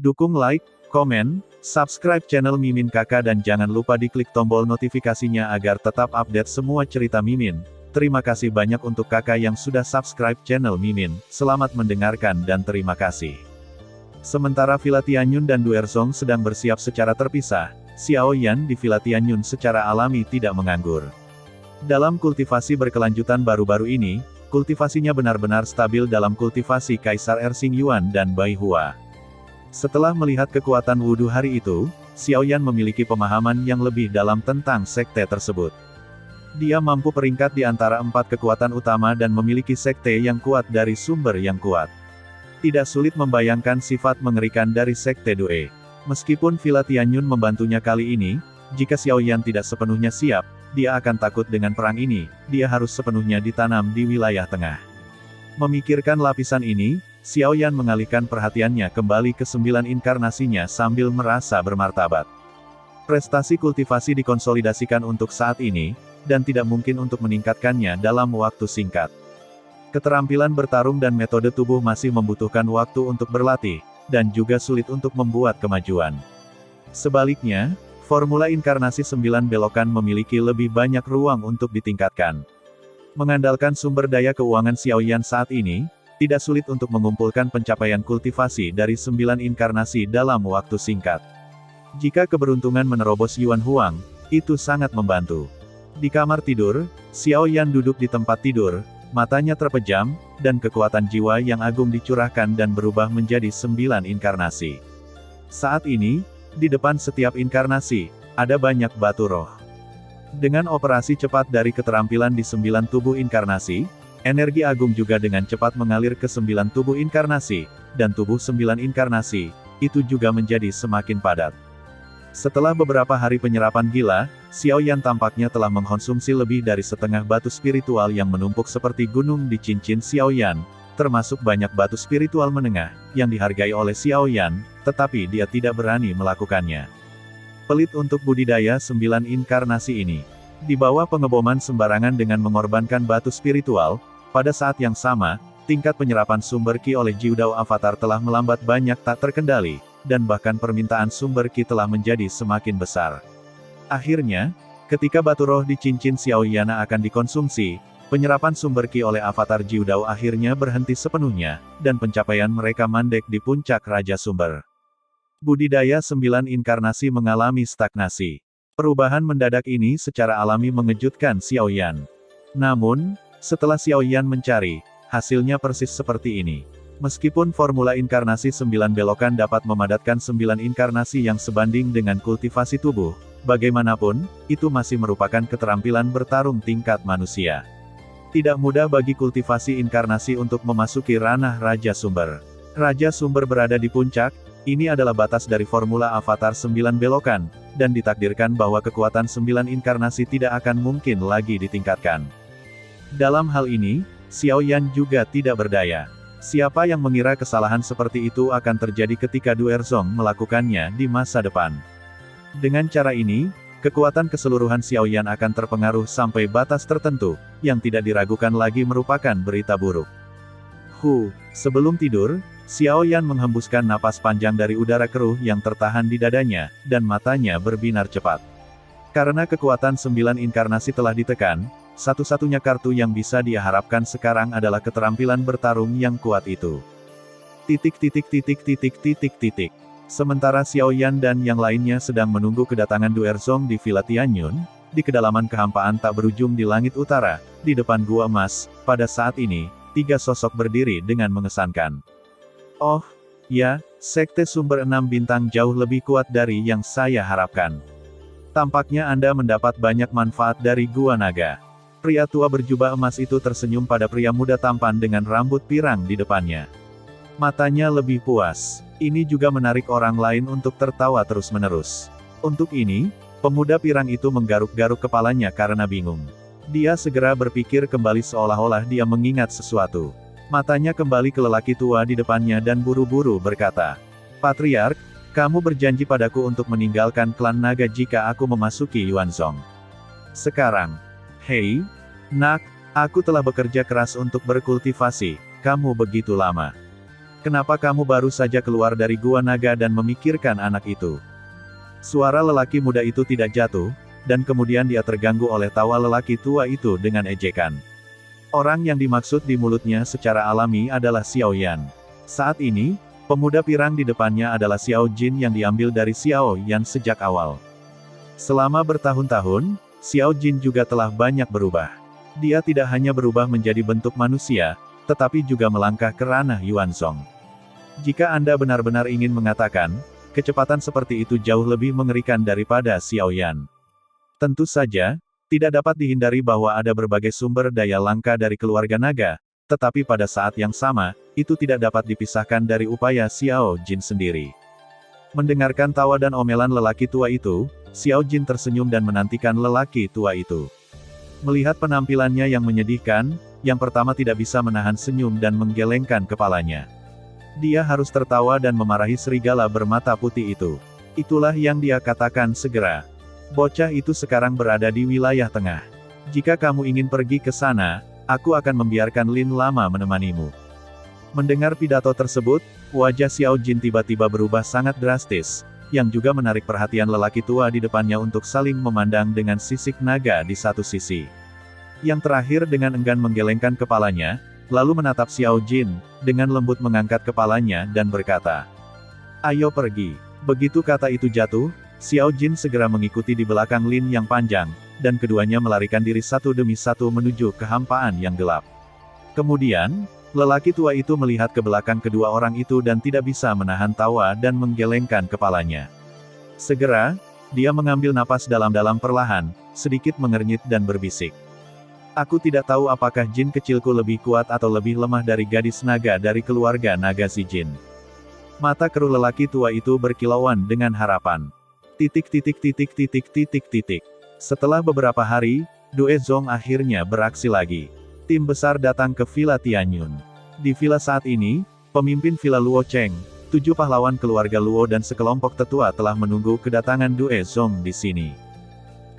Dukung like, komen, subscribe channel Mimin Kakak dan jangan lupa diklik tombol notifikasinya agar tetap update semua cerita Mimin. Terima kasih banyak untuk kakak yang sudah subscribe channel Mimin. Selamat mendengarkan dan terima kasih. Sementara Villa Tianyun dan Duerzong sedang bersiap secara terpisah, Xiao Yan di Villa Tianyun secara alami tidak menganggur. Dalam kultivasi berkelanjutan baru-baru ini, kultivasinya benar-benar stabil dalam kultivasi Kaisar Erxing Yuan dan Bai Hua. Setelah melihat kekuatan wudhu hari itu, Xiao Yan memiliki pemahaman yang lebih dalam tentang sekte tersebut. Dia mampu peringkat di antara 4 kekuatan utama dan memiliki sekte yang kuat dari sumber yang kuat. Tidak sulit membayangkan sifat mengerikan dari sekte Due. Meskipun Villa Tianyun membantunya kali ini, jika Xiao Yan tidak sepenuhnya siap, dia akan takut dengan perang ini, dia harus sepenuhnya ditanam di wilayah tengah. Memikirkan lapisan ini, Xiao Yan mengalihkan perhatiannya kembali ke 9 inkarnasinya sambil merasa bermartabat. Prestasi kultivasi dikonsolidasikan untuk saat ini, dan tidak mungkin untuk meningkatkannya dalam waktu singkat. Keterampilan bertarung dan metode tubuh masih membutuhkan waktu untuk berlatih, dan juga sulit untuk membuat kemajuan. Sebaliknya, formula inkarnasi 9 belokan memiliki lebih banyak ruang untuk ditingkatkan. Mengandalkan sumber daya keuangan Xiao Yan saat ini, tidak sulit untuk mengumpulkan pencapaian kultivasi dari 9 inkarnasi dalam waktu singkat. Jika keberuntungan menerobos Yuan Huang, itu sangat membantu. Di kamar tidur, Xiao Yan duduk di tempat tidur, matanya terpejam, dan kekuatan jiwa yang agung dicurahkan dan berubah menjadi 9 inkarnasi. Saat ini, di depan setiap inkarnasi, ada banyak batu roh. Dengan operasi cepat dari keterampilan di 9 tubuh inkarnasi, energi agung juga dengan cepat mengalir ke 9 tubuh inkarnasi, dan tubuh 9 inkarnasi, itu juga menjadi semakin padat. Setelah beberapa hari penyerapan gila, Xiao Yan tampaknya telah mengkonsumsi lebih dari setengah batu spiritual yang menumpuk seperti gunung di cincin Xiao Yan, termasuk banyak batu spiritual menengah, yang dihargai oleh Xiao Yan, tetapi dia tidak berani melakukannya. Pelit untuk budidaya 9 inkarnasi ini. Di bawah pengeboman sembarangan dengan mengorbankan batu spiritual, pada saat yang sama, tingkat penyerapan sumber Qi oleh Jiudao Avatar telah melambat banyak tak terkendali, dan bahkan permintaan sumber Qi telah menjadi semakin besar. Akhirnya, ketika batu roh di cincin Xiao Yan akan dikonsumsi, penyerapan sumber Qi oleh Avatar Jiudao akhirnya berhenti sepenuhnya, dan pencapaian mereka mandek di puncak Raja Sumber. Budidaya 9 inkarnasi mengalami stagnasi. Perubahan mendadak ini secara alami mengejutkan Xiao Yan. Namun, setelah Xiao Yan mencari, hasilnya persis seperti ini. Meskipun formula inkarnasi 9 belokan dapat memadatkan 9 inkarnasi yang sebanding dengan kultivasi tubuh, bagaimanapun, itu masih merupakan keterampilan bertarung tingkat manusia. Tidak mudah bagi kultivasi inkarnasi untuk memasuki ranah Raja Sumber. Raja Sumber berada di puncak, ini adalah batas dari formula Avatar 9 belokan, dan ditakdirkan bahwa kekuatan 9 inkarnasi tidak akan mungkin lagi ditingkatkan. Dalam hal ini, Xiao Yan juga tidak berdaya. Siapa yang mengira kesalahan seperti itu akan terjadi ketika Duerzong melakukannya di masa depan. Dengan cara ini, kekuatan keseluruhan Xiao Yan akan terpengaruh sampai batas tertentu, yang tidak diragukan lagi merupakan berita buruk. Sebelum tidur, Xiao Yan menghembuskan napas panjang dari udara keruh yang tertahan di dadanya, dan matanya berbinar cepat. Karena kekuatan 9 inkarnasi telah ditekan, satu-satunya kartu yang bisa dia harapkan sekarang adalah keterampilan bertarung yang kuat itu. Sementara Xiao Yan dan yang lainnya sedang menunggu kedatangan Duerzong di Villa Tianyun, di kedalaman kehampaan tak berujung di langit utara, di depan gua emas, pada saat ini, 3 sosok berdiri dengan mengesankan. Oh, ya, sekte sumber 6 bintang jauh lebih kuat dari yang saya harapkan. Tampaknya Anda mendapat banyak manfaat dari gua naga. Pria tua berjubah emas itu tersenyum pada pria muda tampan dengan rambut pirang di depannya. Matanya lebih puas. Ini juga menarik orang lain untuk tertawa terus-menerus. Untuk ini, pemuda pirang itu menggaruk-garuk kepalanya karena bingung. Dia segera berpikir kembali seolah-olah dia mengingat sesuatu. Matanya kembali ke lelaki tua di depannya dan buru-buru berkata, "Patriark, kamu berjanji padaku untuk meninggalkan klan naga jika aku memasuki Yuanzhong. Sekarang, hei, nak, aku telah bekerja keras untuk berkultivasi, kamu begitu lama. Kenapa kamu baru saja keluar dari gua naga dan memikirkan anak itu? Suara lelaki muda itu tidak jatuh, dan kemudian dia terganggu oleh tawa lelaki tua itu dengan ejekan. Orang yang dimaksud di mulutnya secara alami adalah Xiao Yan. Saat ini, pemuda pirang di depannya adalah Xiao Jin yang diambil dari Xiao Yan sejak awal. Selama bertahun-tahun, Xiao Jin juga telah banyak berubah. Dia tidak hanya berubah menjadi bentuk manusia, tetapi juga melangkah ke ranah Yuanzong. Jika Anda benar-benar ingin mengatakan, kecepatan seperti itu jauh lebih mengerikan daripada Xiao Yan. Tentu saja, tidak dapat dihindari bahwa ada berbagai sumber daya langka dari keluarga naga, tetapi pada saat yang sama, itu tidak dapat dipisahkan dari upaya Xiao Jin sendiri. Mendengarkan tawa dan omelan lelaki tua itu, Xiao Jin tersenyum dan menantikan lelaki tua itu. Melihat penampilannya yang menyedihkan, yang pertama tidak bisa menahan senyum dan menggelengkan kepalanya. Dia harus tertawa dan memarahi serigala bermata putih itu. Itulah yang dia katakan segera. Bocah itu sekarang berada di wilayah tengah. Jika kamu ingin pergi ke sana, aku akan membiarkan Lin Lama menemanimu. Mendengar pidato tersebut, wajah Xiao Jin tiba-tiba berubah sangat drastis, yang juga menarik perhatian lelaki tua di depannya untuk saling memandang dengan sisik naga di satu sisi. Yang terakhir dengan enggan menggelengkan kepalanya, lalu menatap Xiao Jin, dengan lembut mengangkat kepalanya dan berkata, "Ayo pergi." Begitu kata itu jatuh, Xiao Jin segera mengikuti di belakang Lin yang panjang, dan keduanya melarikan diri satu demi satu menuju kehampaan yang gelap. Kemudian, lelaki tua itu melihat ke belakang kedua orang itu dan tidak bisa menahan tawa dan menggelengkan kepalanya. Segera, dia mengambil napas dalam-dalam perlahan, sedikit mengernyit dan berbisik. Aku tidak tahu apakah jin kecilku lebih kuat atau lebih lemah dari gadis naga dari keluarga naga si jin. Mata keruh lelaki tua itu berkilauan dengan harapan. Setelah beberapa hari, Due Zong akhirnya beraksi lagi. Tim besar datang ke Villa Tianyun. Di villa saat ini, pemimpin Villa Luo Cheng, 7 pahlawan keluarga Luo dan sekelompok tetua telah menunggu kedatangan Due Zong di sini.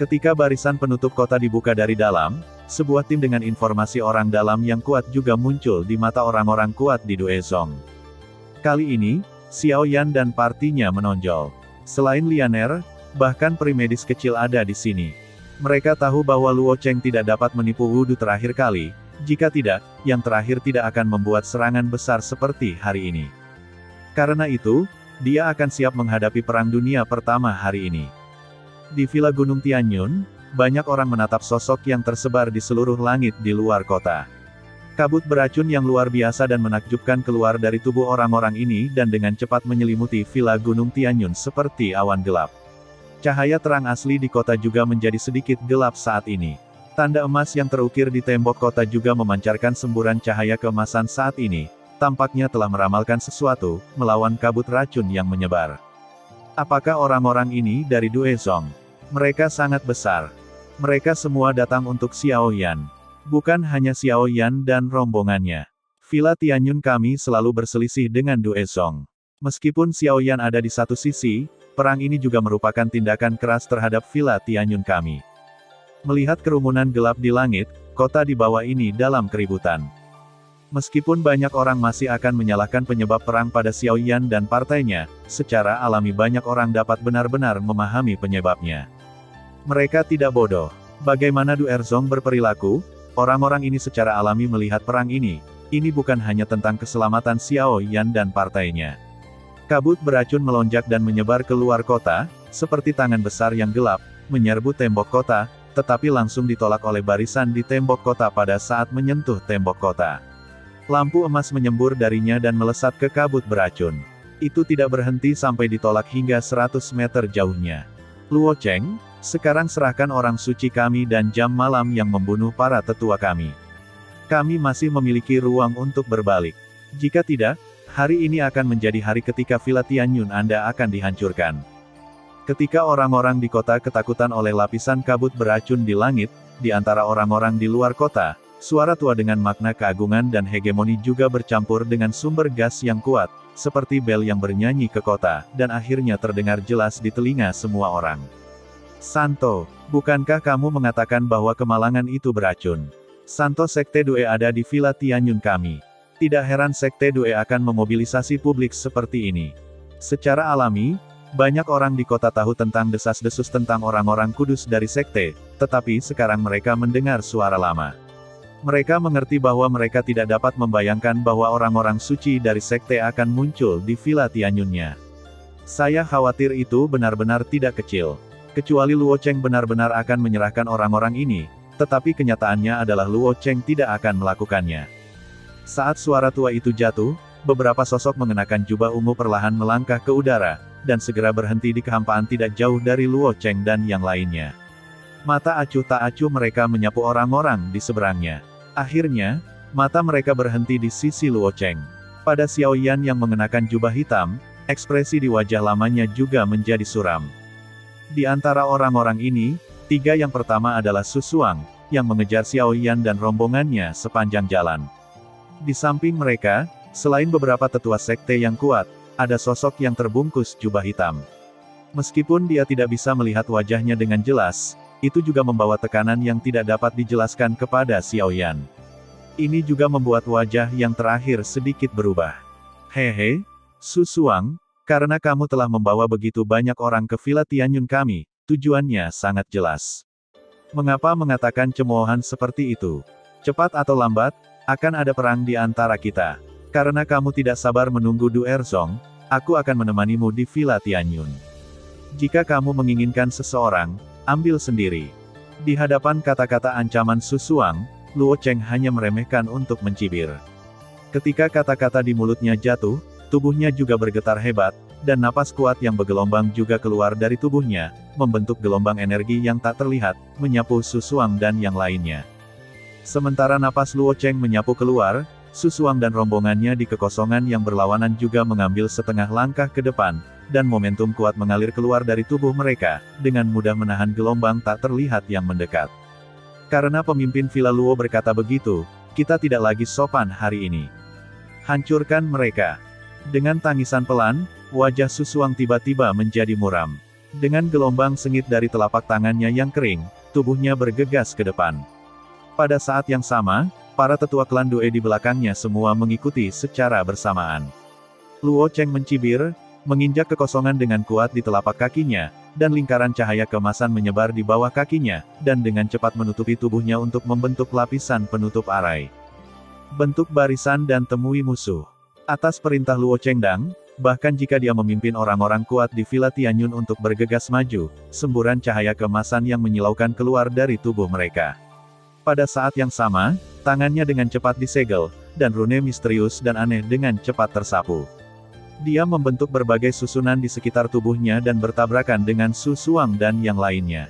Ketika barisan penutup kota dibuka dari dalam, sebuah tim dengan informasi orang dalam yang kuat juga muncul di mata orang-orang kuat di Due Zong. Kali ini, Xiao Yan dan partinya menonjol. Selain Lianer, bahkan primedis kecil ada di sini. Mereka tahu bahwa Luo Cheng tidak dapat menipu wudhu terakhir kali, jika tidak, yang terakhir tidak akan membuat serangan besar seperti hari ini. Karena itu, dia akan siap menghadapi Perang Dunia Pertama hari ini. Di Villa Gunung Tianyun, banyak orang menatap sosok yang tersebar di seluruh langit di luar kota. Kabut beracun yang luar biasa dan menakjubkan keluar dari tubuh orang-orang ini dan dengan cepat menyelimuti Villa Gunung Tianyun seperti awan gelap. Cahaya terang asli di kota juga menjadi sedikit gelap saat ini. Tanda emas yang terukir di tembok kota juga memancarkan semburan cahaya keemasan saat ini, tampaknya telah meramalkan sesuatu, melawan kabut racun yang menyebar. Apakah orang-orang ini dari Due Zong? Mereka sangat besar. Mereka semua datang untuk Xiao Yan. Bukan hanya Xiao Yan dan rombongannya. Villa Tianyun kami selalu berselisih dengan Due Zong. Meskipun Xiao Yan ada di satu sisi, perang ini juga merupakan tindakan keras terhadap Villa Tianyun kami. Melihat kerumunan gelap di langit, kota di bawah ini dalam keributan. Meskipun banyak orang masih akan menyalahkan penyebab perang pada Xiao Yan dan partainya, secara alami banyak orang dapat benar-benar memahami penyebabnya. Mereka tidak bodoh. Bagaimana Due Zong berperilaku? Orang-orang ini secara alami melihat perang ini. Ini bukan hanya tentang keselamatan Xiao Yan dan partainya. Kabut beracun melonjak dan menyebar ke luar kota, seperti tangan besar yang gelap, menyerbu tembok kota, tetapi langsung ditolak oleh barisan di tembok kota pada saat menyentuh tembok kota. Lampu emas menyembur darinya dan melesat ke kabut beracun. Itu tidak berhenti sampai ditolak hingga 100 meter jauhnya. Luo Cheng, sekarang serahkan orang suci kami dan jam malam yang membunuh para tetua kami. Kami masih memiliki ruang untuk berbalik. Jika tidak, hari ini akan menjadi hari ketika Villa Tianyun Anda akan dihancurkan. Ketika orang-orang di kota ketakutan oleh lapisan kabut beracun di langit, di antara orang-orang di luar kota, suara tua dengan makna keagungan dan hegemoni juga bercampur dengan sumber gas yang kuat, seperti bel yang bernyanyi ke kota, dan akhirnya terdengar jelas di telinga semua orang. Santo, bukankah kamu mengatakan bahwa kemalangan itu beracun? Santo Sekte Due ada di Villa Tianyun kami. Tidak heran Sekte Due akan memobilisasi publik seperti ini. Secara alami, banyak orang di kota tahu tentang desas-desus tentang orang-orang kudus dari sekte, tetapi sekarang mereka mendengar suara lama. Mereka mengerti bahwa mereka tidak dapat membayangkan bahwa orang-orang suci dari sekte akan muncul di Villa Tianyunnya. Saya khawatir itu benar-benar tidak kecil. Kecuali Luo Cheng benar-benar akan menyerahkan orang-orang ini, tetapi kenyataannya adalah Luo Cheng tidak akan melakukannya. Saat suara tua itu jatuh, beberapa sosok mengenakan jubah ungu perlahan melangkah ke udara, dan segera berhenti di kehampaan tidak jauh dari Luo Cheng dan yang lainnya. Mata acuh tak acuh mereka menyapu orang-orang di seberangnya. Akhirnya, mata mereka berhenti di sisi Luo Cheng. Pada Xiao Yan yang mengenakan jubah hitam, ekspresi di wajah lamanya juga menjadi suram. Di antara orang-orang ini, 3 yang pertama adalah Su Suang, yang mengejar Xiao Yan dan rombongannya sepanjang jalan. Di samping mereka, selain beberapa tetua sekte yang kuat, ada sosok yang terbungkus jubah hitam. Meskipun dia tidak bisa melihat wajahnya dengan jelas, itu juga membawa tekanan yang tidak dapat dijelaskan kepada Xiao Yan. Ini juga membuat wajah yang terakhir sedikit berubah. Hehe, Su Suang, karena kamu telah membawa begitu banyak orang ke Villa Tianyun kami, tujuannya sangat jelas. Mengapa mengatakan cemoohan seperti itu? Cepat atau lambat, akan ada perang di antara kita. Karena kamu tidak sabar menunggu Du Erzong, aku akan menemanimu di Villa Tianyun. Jika kamu menginginkan seseorang, ambil sendiri. Di hadapan kata-kata ancaman Su Suang, Luo Cheng hanya meremehkan untuk mencibir. Ketika kata-kata di mulutnya jatuh, tubuhnya juga bergetar hebat, dan napas kuat yang bergelombang juga keluar dari tubuhnya, membentuk gelombang energi yang tak terlihat, menyapu Su Suang dan yang lainnya. Sementara napas Luo Cheng menyapu keluar, Su Suang dan rombongannya di kekosongan yang berlawanan juga mengambil setengah langkah ke depan, dan momentum kuat mengalir keluar dari tubuh mereka, dengan mudah menahan gelombang tak terlihat yang mendekat. Karena pemimpin Villa Luo berkata begitu, kita tidak lagi sopan hari ini. Hancurkan mereka. Dengan tangisan pelan, wajah Su Suang tiba-tiba menjadi muram. Dengan gelombang sengit dari telapak tangannya yang kering, tubuhnya bergegas ke depan. Pada saat yang sama, para tetua klan Due di belakangnya semua mengikuti secara bersamaan. Luo Cheng mencibir, menginjak kekosongan dengan kuat di telapak kakinya, dan lingkaran cahaya keemasan menyebar di bawah kakinya, dan dengan cepat menutupi tubuhnya untuk membentuk lapisan penutup arai. Bentuk barisan dan temui musuh. Atas perintah Luo Chengdang, bahkan jika dia memimpin orang-orang kuat di Villa Tianyun untuk bergegas maju, semburan cahaya keemasan yang menyilaukan keluar dari tubuh mereka. Pada saat yang sama, tangannya dengan cepat disegel, dan rune misterius dan aneh dengan cepat tersapu. Dia membentuk berbagai susunan di sekitar tubuhnya dan bertabrakan dengan Su Suang dan yang lainnya.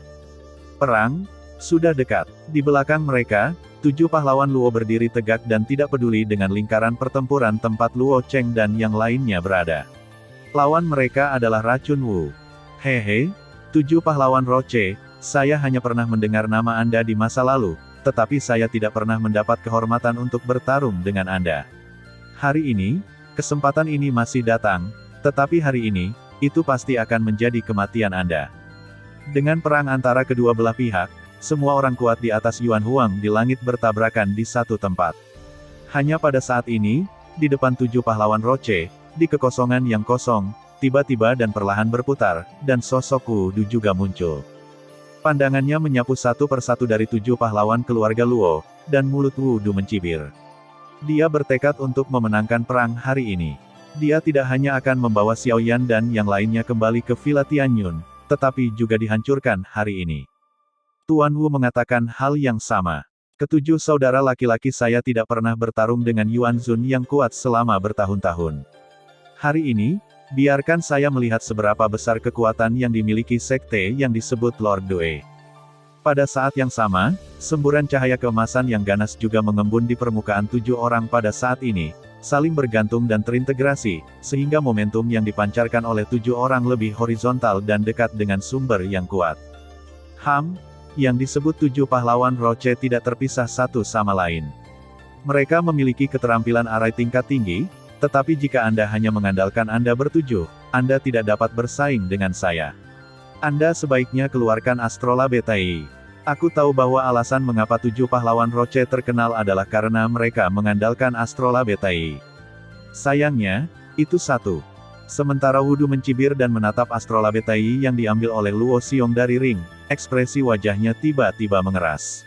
Perang sudah dekat. Di belakang mereka, 7 pahlawan Luo berdiri tegak dan tidak peduli dengan lingkaran pertempuran tempat Luo Cheng dan yang lainnya berada. Lawan mereka adalah Racun Wu. Hehe, 7 pahlawan Roche, saya hanya pernah mendengar nama Anda di masa lalu, tetapi saya tidak pernah mendapat kehormatan untuk bertarung dengan Anda. Hari ini, kesempatan ini masih datang, tetapi hari ini, itu pasti akan menjadi kematian Anda. Dengan perang antara kedua belah pihak, semua orang kuat di atas Yuan Huang di langit bertabrakan di satu tempat. Hanya pada saat ini, di depan 7 pahlawan Roche, di kekosongan yang kosong, tiba-tiba dan perlahan berputar, dan sosok Wu Du juga muncul. Pandangannya menyapu satu persatu dari 7 pahlawan keluarga Luo, dan mulut Wu Du mencibir. Dia bertekad untuk memenangkan perang hari ini. Dia tidak hanya akan membawa Xiao Yan dan yang lainnya kembali ke Villa Tianyun, tetapi juga dihancurkan hari ini. Tuan Wu mengatakan hal yang sama. Ketujuh saudara laki-laki saya tidak pernah bertarung dengan Yuan Zun yang kuat selama bertahun-tahun. Hari ini, biarkan saya melihat seberapa besar kekuatan yang dimiliki sekte yang disebut Lord Due. Pada saat yang sama, semburan cahaya keemasan yang ganas juga mengembun di permukaan 7 orang pada saat ini, saling bergantung dan terintegrasi, sehingga momentum yang dipancarkan oleh 7 orang lebih horizontal dan dekat dengan sumber yang kuat. Yang disebut 7 pahlawan Roche tidak terpisah satu sama lain. Mereka memiliki keterampilan arai tingkat tinggi, tetapi jika Anda hanya mengandalkan Anda bertujuh, Anda tidak dapat bersaing dengan saya. Anda sebaiknya keluarkan Astrolabe Tai. Aku tahu bahwa alasan mengapa 7 pahlawan Roche terkenal adalah karena mereka mengandalkan Astrolabe Tai. Sayangnya, itu satu. Sementara Wudu mencibir dan menatap Astrolabe Tai yang diambil oleh Luo Xiong dari ring, ekspresi wajahnya tiba-tiba mengeras.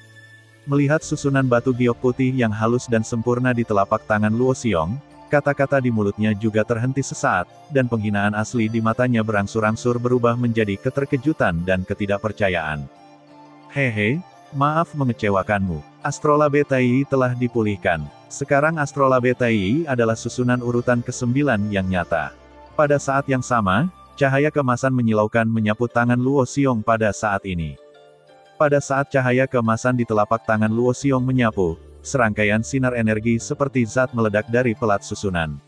Melihat susunan batu giok putih yang halus dan sempurna di telapak tangan Luo Xiong, kata-kata di mulutnya juga terhenti sesaat, dan penghinaan asli di matanya berangsur-angsur berubah menjadi keterkejutan dan ketidakpercayaan. Hehe, maaf mengecewakanmu. Astrolabe Tai telah dipulihkan. Sekarang Astrolabe Tai adalah susunan urutan ke-9 yang nyata. Pada saat yang sama, cahaya keemasan menyilaukan menyapu tangan Luo Xiong pada saat ini. Pada saat cahaya keemasan di telapak tangan Luo Xiong menyapu, serangkaian sinar energi seperti zat meledak dari pelat susunan.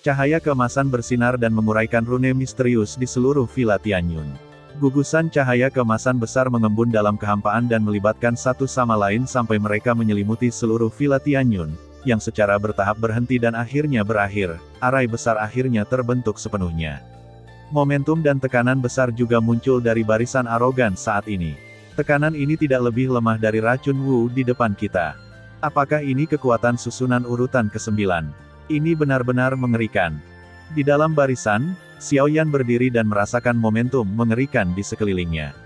Cahaya keemasan bersinar dan menguraikan rune misterius di seluruh Villa Tianyun. Gugusan cahaya keemasan besar mengembun dalam kehampaan dan melibatkan satu sama lain sampai mereka menyelimuti seluruh Villa Tianyun, yang secara bertahap berhenti dan akhirnya berakhir. Arai besar akhirnya terbentuk sepenuhnya. Momentum dan tekanan besar juga muncul dari barisan arogan saat ini. Tekanan ini tidak lebih lemah dari racun Wu di depan kita. Apakah ini kekuatan susunan urutan ke-9? Ini benar-benar mengerikan. Di dalam barisan, Xiaoyan berdiri dan merasakan momentum mengerikan di sekelilingnya.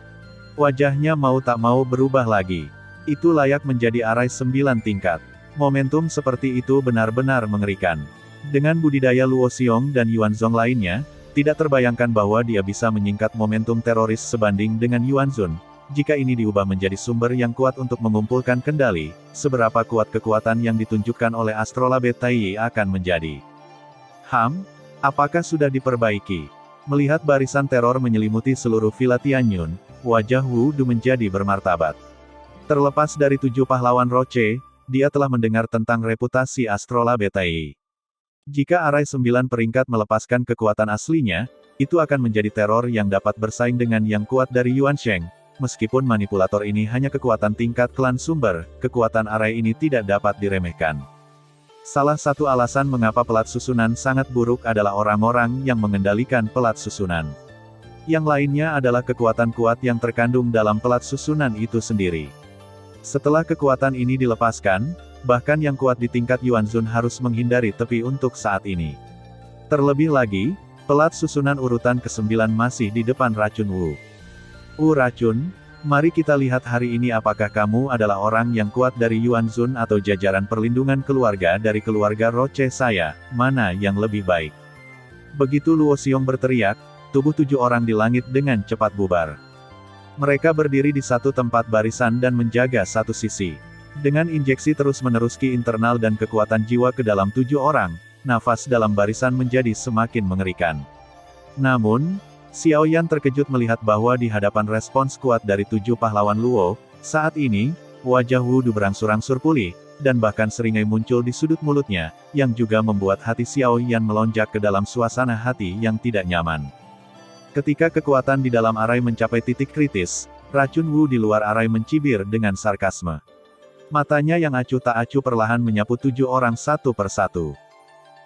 Wajahnya mau tak mau berubah lagi. Itu layak menjadi arai 9 tingkat. Momentum seperti itu benar-benar mengerikan. Dengan budidaya Luo Xiong dan Yuan Zhong lainnya, tidak terbayangkan bahwa dia bisa menyingkat momentum teroris sebanding dengan Yuan Zun. Jika ini diubah menjadi sumber yang kuat untuk mengumpulkan kendali, seberapa kuat kekuatan yang ditunjukkan oleh Astrolabe Tai akan menjadi. Apakah sudah diperbaiki? Melihat barisan teror menyelimuti seluruh Villa Tianyun, wajah Wu Du menjadi bermartabat. Terlepas dari 7 pahlawan Roche, dia telah mendengar tentang reputasi Astrolabe Tai. Jika arai 9 peringkat melepaskan kekuatan aslinya, itu akan menjadi teror yang dapat bersaing dengan yang kuat dari Yuan Sheng. Meskipun manipulator ini hanya kekuatan tingkat klan sumber, kekuatan arai ini tidak dapat diremehkan. Salah satu alasan mengapa pelat susunan sangat buruk adalah orang-orang yang mengendalikan pelat susunan. Yang lainnya adalah kekuatan kuat yang terkandung dalam pelat susunan itu sendiri. Setelah kekuatan ini dilepaskan, bahkan yang kuat di tingkat Yuan Zun harus menghindari tepi untuk saat ini. Terlebih lagi, pelat susunan urutan ke-9 masih di depan racun Wu. Racun, mari kita lihat hari ini apakah kamu adalah orang yang kuat dari Yuan Zun atau jajaran perlindungan keluarga dari keluarga Roche saya, mana yang lebih baik. Begitu Luo Xiong berteriak, tubuh 7 orang di langit dengan cepat bubar. Mereka berdiri di satu tempat barisan dan menjaga satu sisi. Dengan injeksi terus-menerus ki internal dan kekuatan jiwa ke dalam 7 orang, nafas dalam barisan menjadi semakin mengerikan. Namun, Xiaoyan terkejut melihat bahwa di hadapan respons kuat dari 7 pahlawan Luo, saat ini, wajah Wu Du berangsur-angsur pulih, dan bahkan seringai muncul di sudut mulutnya, yang juga membuat hati Xiaoyan melonjak ke dalam suasana hati yang tidak nyaman. Ketika kekuatan di dalam arai mencapai titik kritis, racun Wu di luar arai mencibir dengan sarkasme. Matanya yang acuh tak acuh perlahan menyapu 7 orang satu persatu.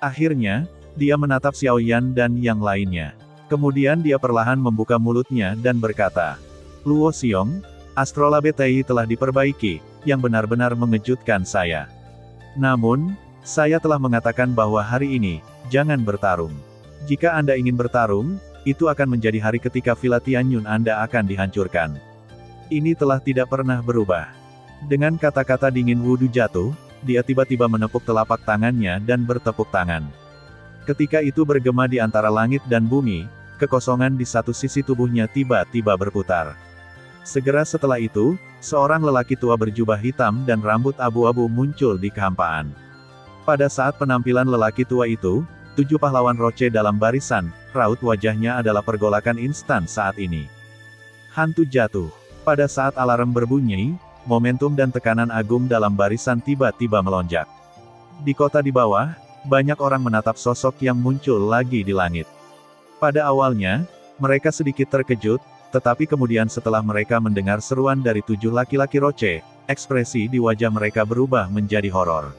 Akhirnya, dia menatap Xiaoyan dan yang lainnya. Kemudian dia perlahan membuka mulutnya dan berkata, Luo Xiong, Astrolabe Tai telah diperbaiki, yang benar-benar mengejutkan saya. Namun, saya telah mengatakan bahwa hari ini, jangan bertarung. Jika Anda ingin bertarung, itu akan menjadi hari ketika Villa Tianyun Anda akan dihancurkan. Ini telah tidak pernah berubah. Dengan kata-kata dingin Wu Du jatuh, dia tiba-tiba menepuk telapak tangannya dan bertepuk tangan. Ketika itu bergema di antara langit dan bumi, kekosongan di satu sisi tubuhnya tiba-tiba berputar. Segera setelah itu, seorang lelaki tua berjubah hitam dan rambut abu-abu muncul di kehampaan. Pada saat penampilan lelaki tua itu, 7 pahlawan Roche dalam barisan, raut wajahnya adalah pergolakan instan saat ini. Hantu jatuh. Pada saat alarm berbunyi, momentum dan tekanan agung dalam barisan tiba-tiba melonjak. Di kota di bawah, banyak orang menatap sosok yang muncul lagi di langit. Pada awalnya, mereka sedikit terkejut, tetapi kemudian setelah mereka mendengar seruan dari 7 laki-laki Roche, ekspresi di wajah mereka berubah menjadi horor.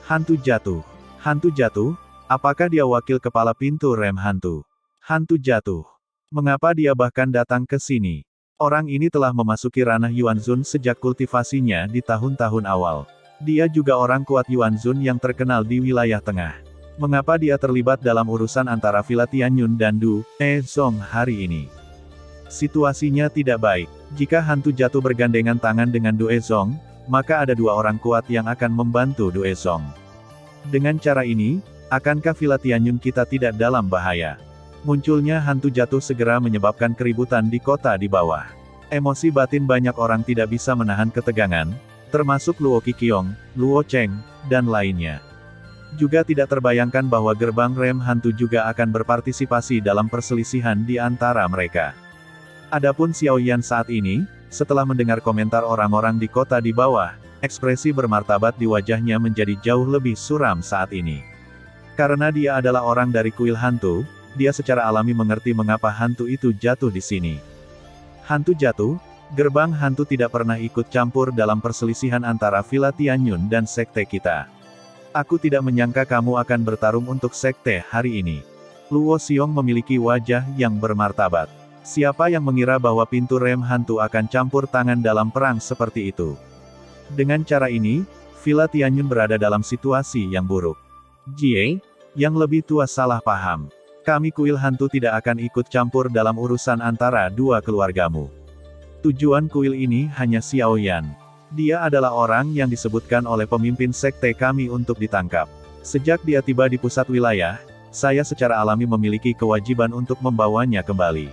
Hantu jatuh. Hantu jatuh? Apakah dia wakil kepala pintu rem hantu? Hantu jatuh. Mengapa dia bahkan datang ke sini? Orang ini telah memasuki ranah Yuanzun sejak kultivasinya di tahun-tahun awal. Dia juga orang kuat Yuanzun yang terkenal di wilayah tengah. Mengapa dia terlibat dalam urusan antara Villa Tianyun dan Du Ezong hari ini? Situasinya tidak baik. Jika hantu jatuh bergandengan tangan dengan Du Ezong, maka ada dua orang kuat yang akan membantu Du Ezong. Dengan cara ini, akankah Villa Tianyun kita tidak dalam bahaya? Munculnya hantu jatuh segera menyebabkan keributan di kota di bawah. Emosi batin banyak orang tidak bisa menahan ketegangan, termasuk Luo Qiqiong, Luo Cheng, dan lainnya. Juga tidak terbayangkan bahwa gerbang rem hantu juga akan berpartisipasi dalam perselisihan di antara mereka. Adapun Xiao Yan saat ini, setelah mendengar komentar orang-orang di kota di bawah, ekspresi bermartabat di wajahnya menjadi jauh lebih suram saat ini. Karena dia adalah orang dari kuil hantu, dia secara alami mengerti mengapa hantu itu jatuh di sini. Hantu jatuh, gerbang hantu tidak pernah ikut campur dalam perselisihan antara Villa Tianyun dan sekte kita. Aku tidak menyangka kamu akan bertarung untuk sekte hari ini. Luo Xiong memiliki wajah yang bermartabat. Siapa yang mengira bahwa pintu rem hantu akan campur tangan dalam perang seperti itu? Dengan cara ini, Villa Tianyun berada dalam situasi yang buruk. Jie, yang lebih tua salah paham. Kami kuil hantu tidak akan ikut campur dalam urusan antara dua keluargamu. Tujuan kuil ini hanya Xiao Yan. Dia adalah orang yang disebutkan oleh pemimpin sekte kami untuk ditangkap. Sejak dia tiba di pusat wilayah, saya secara alami memiliki kewajiban untuk membawanya kembali.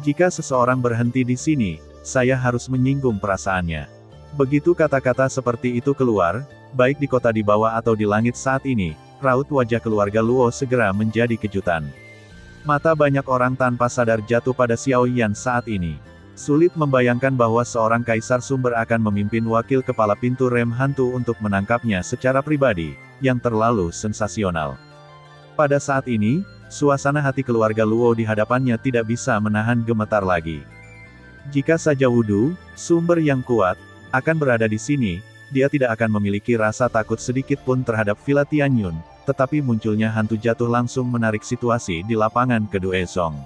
Jika seseorang berhenti di sini, saya harus menyinggung perasaannya. Begitu kata-kata seperti itu keluar, baik di kota di bawah atau di langit saat ini, raut wajah keluarga Luo segera menjadi kejutan. Mata banyak orang tanpa sadar jatuh pada Xiao Yan saat ini. Sulit membayangkan bahwa seorang kaisar sumber akan memimpin wakil kepala pintu rem hantu untuk menangkapnya secara pribadi, yang terlalu sensasional. Pada saat ini, suasana hati keluarga Luo di hadapannya tidak bisa menahan gemetar lagi. Jika saja Wudu, sumber yang kuat, akan berada di sini, dia tidak akan memiliki rasa takut sedikit pun terhadap Villa Tianyun, tetapi munculnya hantu jatuh langsung menarik situasi di lapangan ke Du Ezong.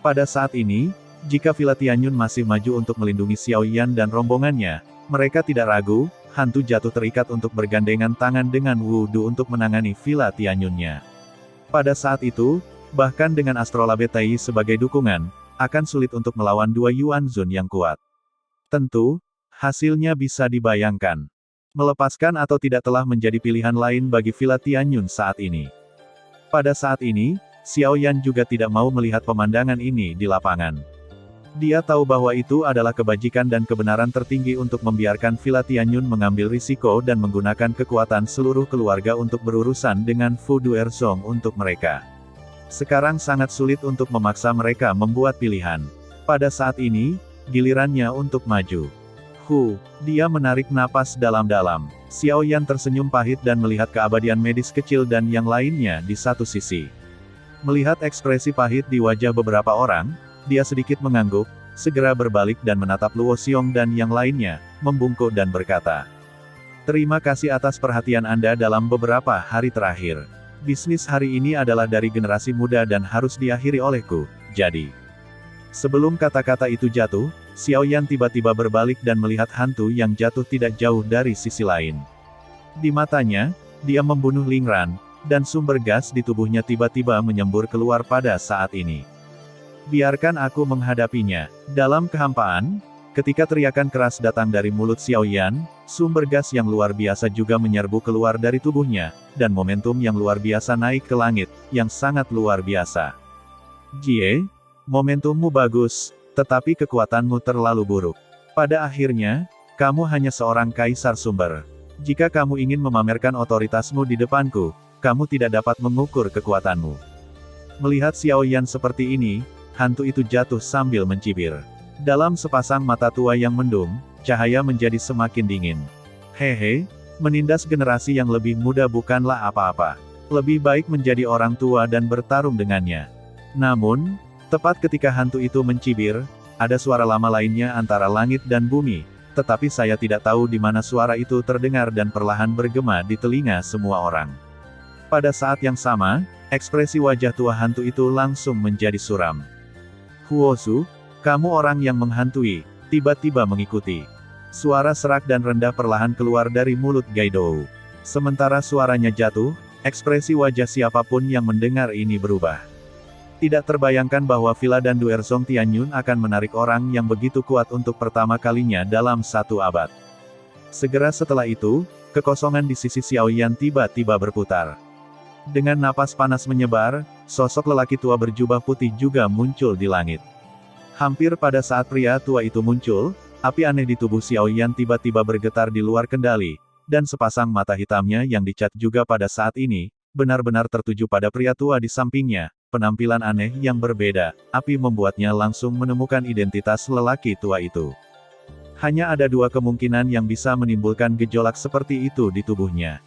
Pada saat ini, jika Villa Tianyun masih maju untuk melindungi Xiao Yan dan rombongannya, mereka tidak ragu, hantu jatuh terikat untuk bergandengan tangan dengan Wu Du untuk menangani Villa Tianyunnya. Pada saat itu, bahkan dengan astrolabe Tai sebagai dukungan, akan sulit untuk melawan dua Yuanzun yang kuat. Tentu, hasilnya bisa dibayangkan. Melepaskan atau tidak telah menjadi pilihan lain bagi Villa Tianyun saat ini. Pada saat ini, Xiao Yan juga tidak mau melihat pemandangan ini di lapangan. Dia tahu bahwa itu adalah kebajikan dan kebenaran tertinggi untuk membiarkan Villa Tianyun mengambil risiko dan menggunakan kekuatan seluruh keluarga untuk berurusan dengan Fu Duerzong untuk mereka. Sekarang sangat sulit untuk memaksa mereka membuat pilihan. Pada saat ini, gilirannya untuk maju. Dia menarik napas dalam-dalam. Xiao Yan tersenyum pahit dan melihat keabadian medis kecil dan yang lainnya di satu sisi. Melihat ekspresi pahit di wajah beberapa orang, dia sedikit mengangguk, segera berbalik dan menatap Luo Xiong dan yang lainnya, membungkuk dan berkata, "Terima kasih atas perhatian Anda dalam beberapa hari terakhir. Bisnis hari ini adalah dari generasi muda dan harus diakhiri olehku, jadi." Sebelum kata-kata itu jatuh, Xiao Yan tiba-tiba berbalik dan melihat hantu yang jatuh tidak jauh dari sisi lain. Di matanya, dia membunuh Ling Ran, dan sumber gas di tubuhnya tiba-tiba menyembur keluar pada saat ini. Biarkan aku menghadapinya. Dalam kehampaan, ketika teriakan keras datang dari mulut Xiao Yan, sumber gas yang luar biasa juga menyerbu keluar dari tubuhnya, dan momentum yang luar biasa naik ke langit, yang sangat luar biasa. Jie, momentummu bagus, tetapi kekuatanmu terlalu buruk. Pada akhirnya, kamu hanya seorang kaisar sumber. Jika kamu ingin memamerkan otoritasmu di depanku, kamu tidak dapat mengukur kekuatanmu. Melihat Xiao Yan seperti ini, hantu itu jatuh sambil mencibir. Dalam sepasang mata tua yang mendung, cahaya menjadi semakin dingin. Hehe, menindas generasi yang lebih muda bukanlah apa-apa. Lebih baik menjadi orang tua dan bertarung dengannya. Namun, tepat ketika hantu itu mencibir, ada suara lama lainnya antara langit dan bumi, tetapi saya tidak tahu di mana suara itu terdengar dan perlahan bergema di telinga semua orang. Pada saat yang sama, ekspresi wajah tua hantu itu langsung menjadi suram. "Huozu, Kamu orang yang menghantui, tiba-tiba mengikuti. Suara serak dan rendah perlahan keluar dari mulut Gaidou. Sementara suaranya jatuh, ekspresi wajah siapapun yang mendengar ini berubah. Tidak terbayangkan bahwa Villa dan Duerzong Tianyun akan menarik orang yang begitu kuat untuk pertama kalinya dalam 1 abad. Segera setelah itu, kekosongan di sisi Xiaoyan tiba-tiba berputar. Dengan napas panas menyebar, sosok lelaki tua berjubah putih juga muncul di langit. Hampir pada saat pria tua itu muncul, api aneh di tubuh Xiaoyan tiba-tiba bergetar di luar kendali, dan sepasang mata hitamnya yang dicat juga pada saat ini, benar-benar tertuju pada pria tua di sampingnya. Penampilan aneh yang berbeda, api membuatnya langsung menemukan identitas lelaki tua itu. Hanya ada 2 kemungkinan yang bisa menimbulkan gejolak seperti itu di tubuhnya.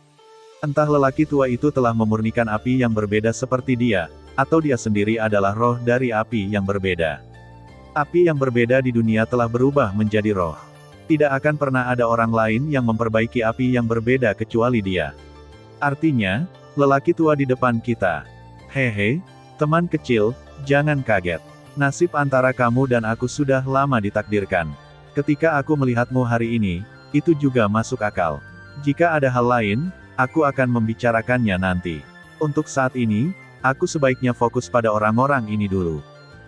Entah lelaki tua itu telah memurnikan api yang berbeda seperti dia, atau dia sendiri adalah roh dari api yang berbeda. Api yang berbeda di dunia telah berubah menjadi roh. Tidak akan pernah ada orang lain yang memperbaiki api yang berbeda kecuali dia. Artinya, lelaki tua di depan kita. Hehe, teman kecil, jangan kaget. Nasib antara kamu dan aku sudah lama ditakdirkan. Ketika aku melihatmu hari ini, itu juga masuk akal. Jika ada hal lain, aku akan membicarakannya nanti. Untuk saat ini, aku sebaiknya fokus pada orang-orang ini dulu.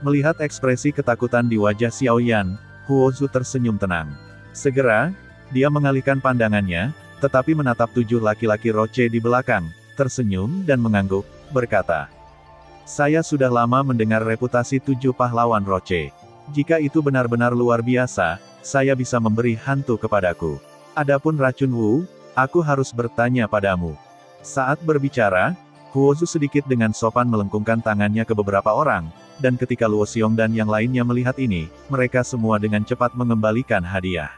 Melihat ekspresi ketakutan di wajah Xiaoyan, Huozu tersenyum tenang. Segera, dia mengalihkan pandangannya, tetapi menatap 7 laki-laki Roche di belakang, tersenyum dan mengangguk, berkata, "Saya sudah lama mendengar reputasi 7 pahlawan Roche. Jika itu benar-benar luar biasa, saya bisa memberi hantu kepadaku. Adapun racun Wu, aku harus bertanya padamu." Saat berbicara, Huozu sedikit dengan sopan melengkungkan tangannya ke beberapa orang, dan ketika Luo Xiong dan yang lainnya melihat ini, mereka semua dengan cepat mengembalikan hadiah.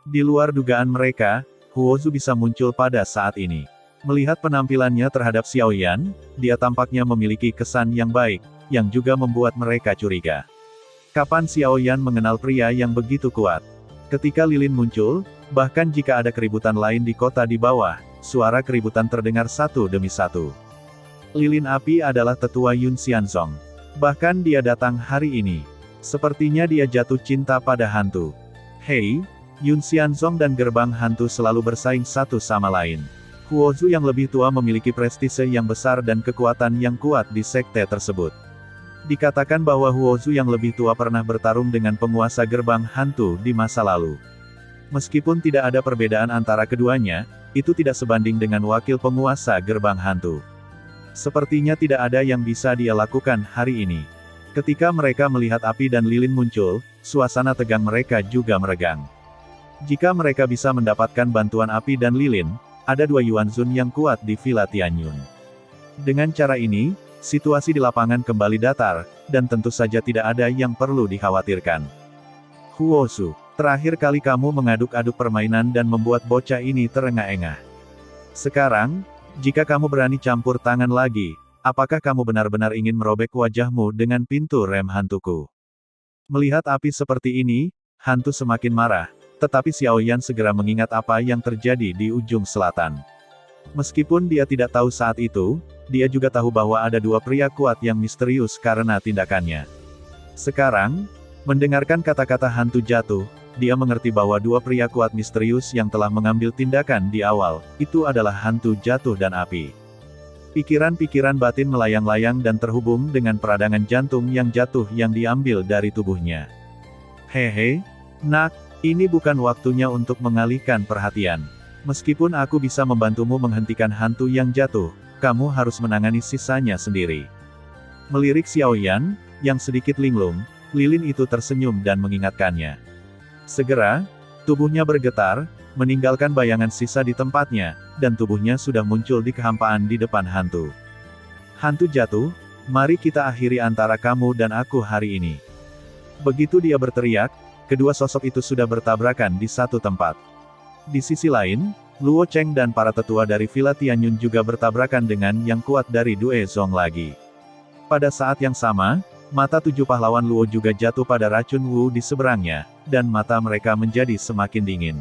Di luar dugaan mereka, Huozu bisa muncul pada saat ini. Melihat penampilannya terhadap Xiaoyan, dia tampaknya memiliki kesan yang baik, yang juga membuat mereka curiga. Kapan Xiaoyan mengenal pria yang begitu kuat? Ketika lilin muncul, bahkan jika ada keributan lain di kota di bawah, suara keributan terdengar satu demi satu. Lilin api adalah tetua Yun Xianzong. Bahkan dia datang hari ini. Sepertinya dia jatuh cinta pada hantu. Hei, Yun Xianzong dan gerbang hantu selalu bersaing satu sama lain. Huozu yang lebih tua memiliki prestise yang besar dan kekuatan yang kuat di sekte tersebut. Dikatakan bahwa Huozu yang lebih tua pernah bertarung dengan penguasa gerbang hantu di masa lalu. Meskipun tidak ada perbedaan antara keduanya, itu tidak sebanding dengan wakil penguasa gerbang hantu. Sepertinya tidak ada yang bisa dia lakukan hari ini. Ketika mereka melihat api dan lilin muncul, suasana tegang mereka juga meregang. Jika mereka bisa mendapatkan bantuan api dan lilin, ada 2 Yuanzun yang kuat di Villa Tianyun. Dengan cara ini, situasi di lapangan kembali datar, dan tentu saja tidak ada yang perlu dikhawatirkan. Huozu, terakhir kali kamu mengaduk-aduk permainan dan membuat bocah ini terengah-engah. Sekarang, jika kamu berani campur tangan lagi, apakah kamu benar-benar ingin merobek wajahmu dengan pintu rem hantuku? Melihat api seperti ini, hantu semakin marah, tetapi Xiaoyan segera mengingat apa yang terjadi di ujung selatan. Meskipun dia tidak tahu saat itu, dia juga tahu bahwa ada 2 pria kuat yang misterius karena tindakannya. Sekarang, mendengarkan kata-kata hantu jatuh, dia mengerti bahwa 2 pria kuat misterius yang telah mengambil tindakan di awal, itu adalah hantu jatuh dan api. Pikiran-pikiran batin melayang-layang dan terhubung dengan peradangan jantung yang jatuh yang diambil dari tubuhnya. Hehe, nak, ini bukan waktunya untuk mengalihkan perhatian. Meskipun aku bisa membantumu menghentikan hantu yang jatuh, kamu harus menangani sisanya sendiri. Melirik Xiaoyan, yang sedikit linglung, lilin itu tersenyum dan mengingatkannya. Segera, tubuhnya bergetar, meninggalkan bayangan sisa di tempatnya, dan tubuhnya sudah muncul di kehampaan di depan hantu. Hantu jatuh, mari kita akhiri antara kamu dan aku hari ini. Begitu dia berteriak, kedua sosok itu sudah bertabrakan di satu tempat. Di sisi lain, Luo Cheng dan para tetua dari Villa Tianyun juga bertabrakan dengan yang kuat dari Due Zong lagi. Pada saat yang sama, mata 7 pahlawan Luo juga jatuh pada racun Wu di seberangnya, dan mata mereka menjadi semakin dingin.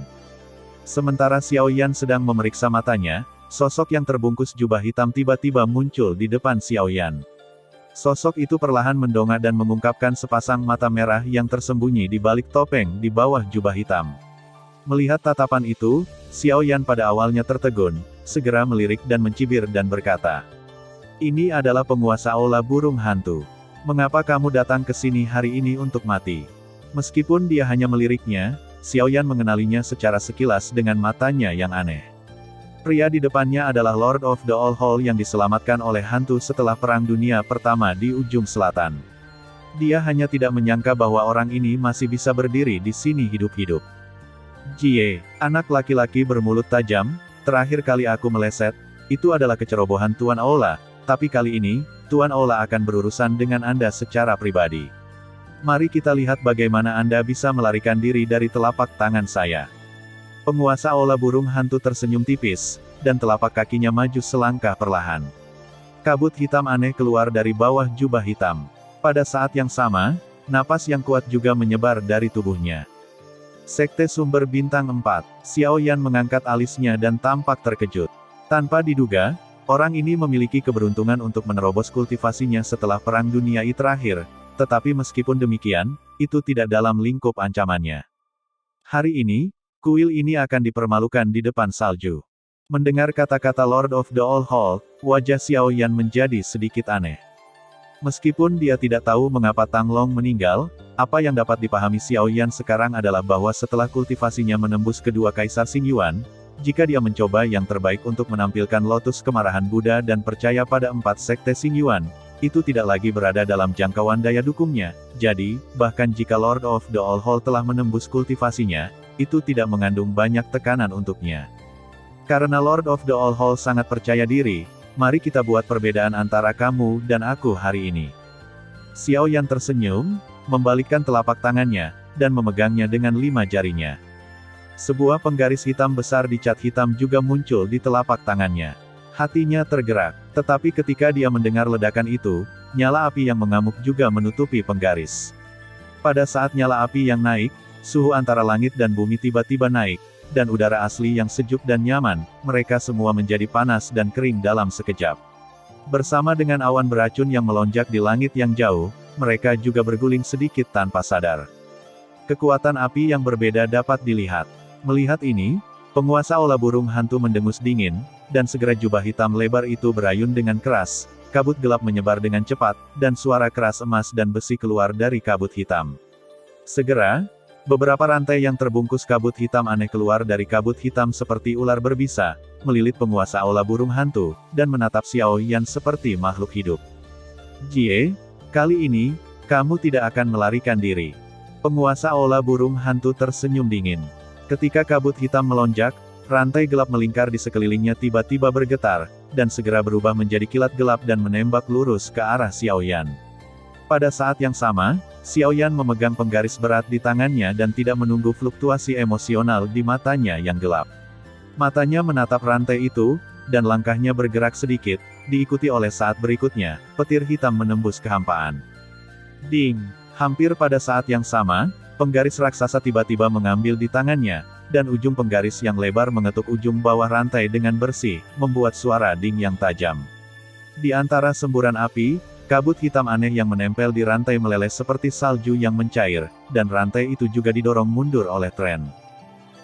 Sementara Xiaoyan sedang memeriksa matanya, sosok yang terbungkus jubah hitam tiba-tiba muncul di depan Xiaoyan. Sosok itu perlahan mendongak dan mengungkapkan sepasang mata merah yang tersembunyi di balik topeng di bawah jubah hitam. Melihat tatapan itu, Xiao Yan pada awalnya tertegun, segera melirik dan mencibir dan berkata, "Ini adalah penguasa aula burung hantu. Mengapa kamu datang ke sini hari ini untuk mati?" Meskipun dia hanya meliriknya, Xiao Yan mengenalinya secara sekilas dengan matanya yang aneh. Pria di depannya adalah Lord of the All Hall yang diselamatkan oleh hantu setelah Perang Dunia Pertama di ujung selatan. Dia hanya tidak menyangka bahwa orang ini masih bisa berdiri di sini hidup-hidup. "Jie, anak laki-laki bermulut tajam, terakhir kali aku meleset, itu adalah kecerobohan Tuan Aula, tapi kali ini, Tuan Aula akan berurusan dengan Anda secara pribadi. Mari kita lihat bagaimana Anda bisa melarikan diri dari telapak tangan saya." Penguasa aula burung hantu tersenyum tipis, dan telapak kakinya maju selangkah perlahan. Kabut hitam aneh keluar dari bawah jubah hitam. Pada saat yang sama, napas yang kuat juga menyebar dari tubuhnya. Sekte Sumber Bintang 4, Xiao Yan mengangkat alisnya dan tampak terkejut. Tanpa diduga, orang ini memiliki keberuntungan untuk menerobos kultivasinya setelah Perang Dunia I terakhir, tetapi meskipun demikian, itu tidak dalam lingkup ancamannya. Hari ini, kuil ini akan dipermalukan di depan salju. Mendengar kata-kata Lord of the All Hall, wajah Xiao Yan menjadi sedikit aneh. Meskipun dia tidak tahu mengapa Tang Long meninggal, apa yang dapat dipahami Xiao Yan sekarang adalah bahwa setelah kultivasinya menembus kedua Kaisar Xingyuan, jika dia mencoba yang terbaik untuk menampilkan lotus kemarahan Buddha dan percaya pada 4 sekte Xingyuan, itu tidak lagi berada dalam jangkauan daya dukungnya. Jadi, bahkan jika Lord of the All Hall telah menembus kultivasinya, itu tidak mengandung banyak tekanan untuknya. Karena Lord of the All Hall sangat percaya diri, mari kita buat perbedaan antara kamu dan aku hari ini. Xiao Yan tersenyum, membalikkan telapak tangannya, dan memegangnya dengan 5 jarinya. Sebuah penggaris hitam besar dicat hitam juga muncul di telapak tangannya. Hatinya tergerak, tetapi ketika dia mendengar ledakan itu, nyala api yang mengamuk juga menutupi penggaris. Pada saat nyala api yang naik, suhu antara langit dan bumi tiba-tiba naik, dan udara asli yang sejuk dan nyaman, mereka semua menjadi panas dan kering dalam sekejap. Bersama dengan awan beracun yang melonjak di langit yang jauh, mereka juga berguling sedikit tanpa sadar. Kekuatan api yang berbeda dapat dilihat. Melihat ini, penguasa aula burung hantu mendengus dingin, dan segera jubah hitam lebar itu berayun dengan keras, kabut gelap menyebar dengan cepat, dan suara keras emas dan besi keluar dari kabut hitam. Segera, beberapa rantai yang terbungkus kabut hitam aneh keluar dari kabut hitam seperti ular berbisa, melilit penguasa aula burung hantu, dan menatap Xiao Yan seperti makhluk hidup. "Jie, kali ini, kamu tidak akan melarikan diri." Penguasa aula burung hantu tersenyum dingin. Ketika kabut hitam melonjak, rantai gelap melingkar di sekelilingnya tiba-tiba bergetar, dan segera berubah menjadi kilat gelap dan menembak lurus ke arah Xiao Yan. Pada saat yang sama, Xiao Yan memegang penggaris berat di tangannya dan tidak menunggu fluktuasi emosional di matanya yang gelap. Matanya menatap rantai itu, dan langkahnya bergerak sedikit, diikuti oleh saat berikutnya, petir hitam menembus kehampaan. Ding! Hampir pada saat yang sama, penggaris raksasa tiba-tiba mengambil di tangannya, dan ujung penggaris yang lebar mengetuk ujung bawah rantai dengan bersih, membuat suara ding yang tajam. Di antara semburan api, kabut hitam aneh yang menempel di rantai meleleh seperti salju yang mencair, dan rantai itu juga didorong mundur oleh tren.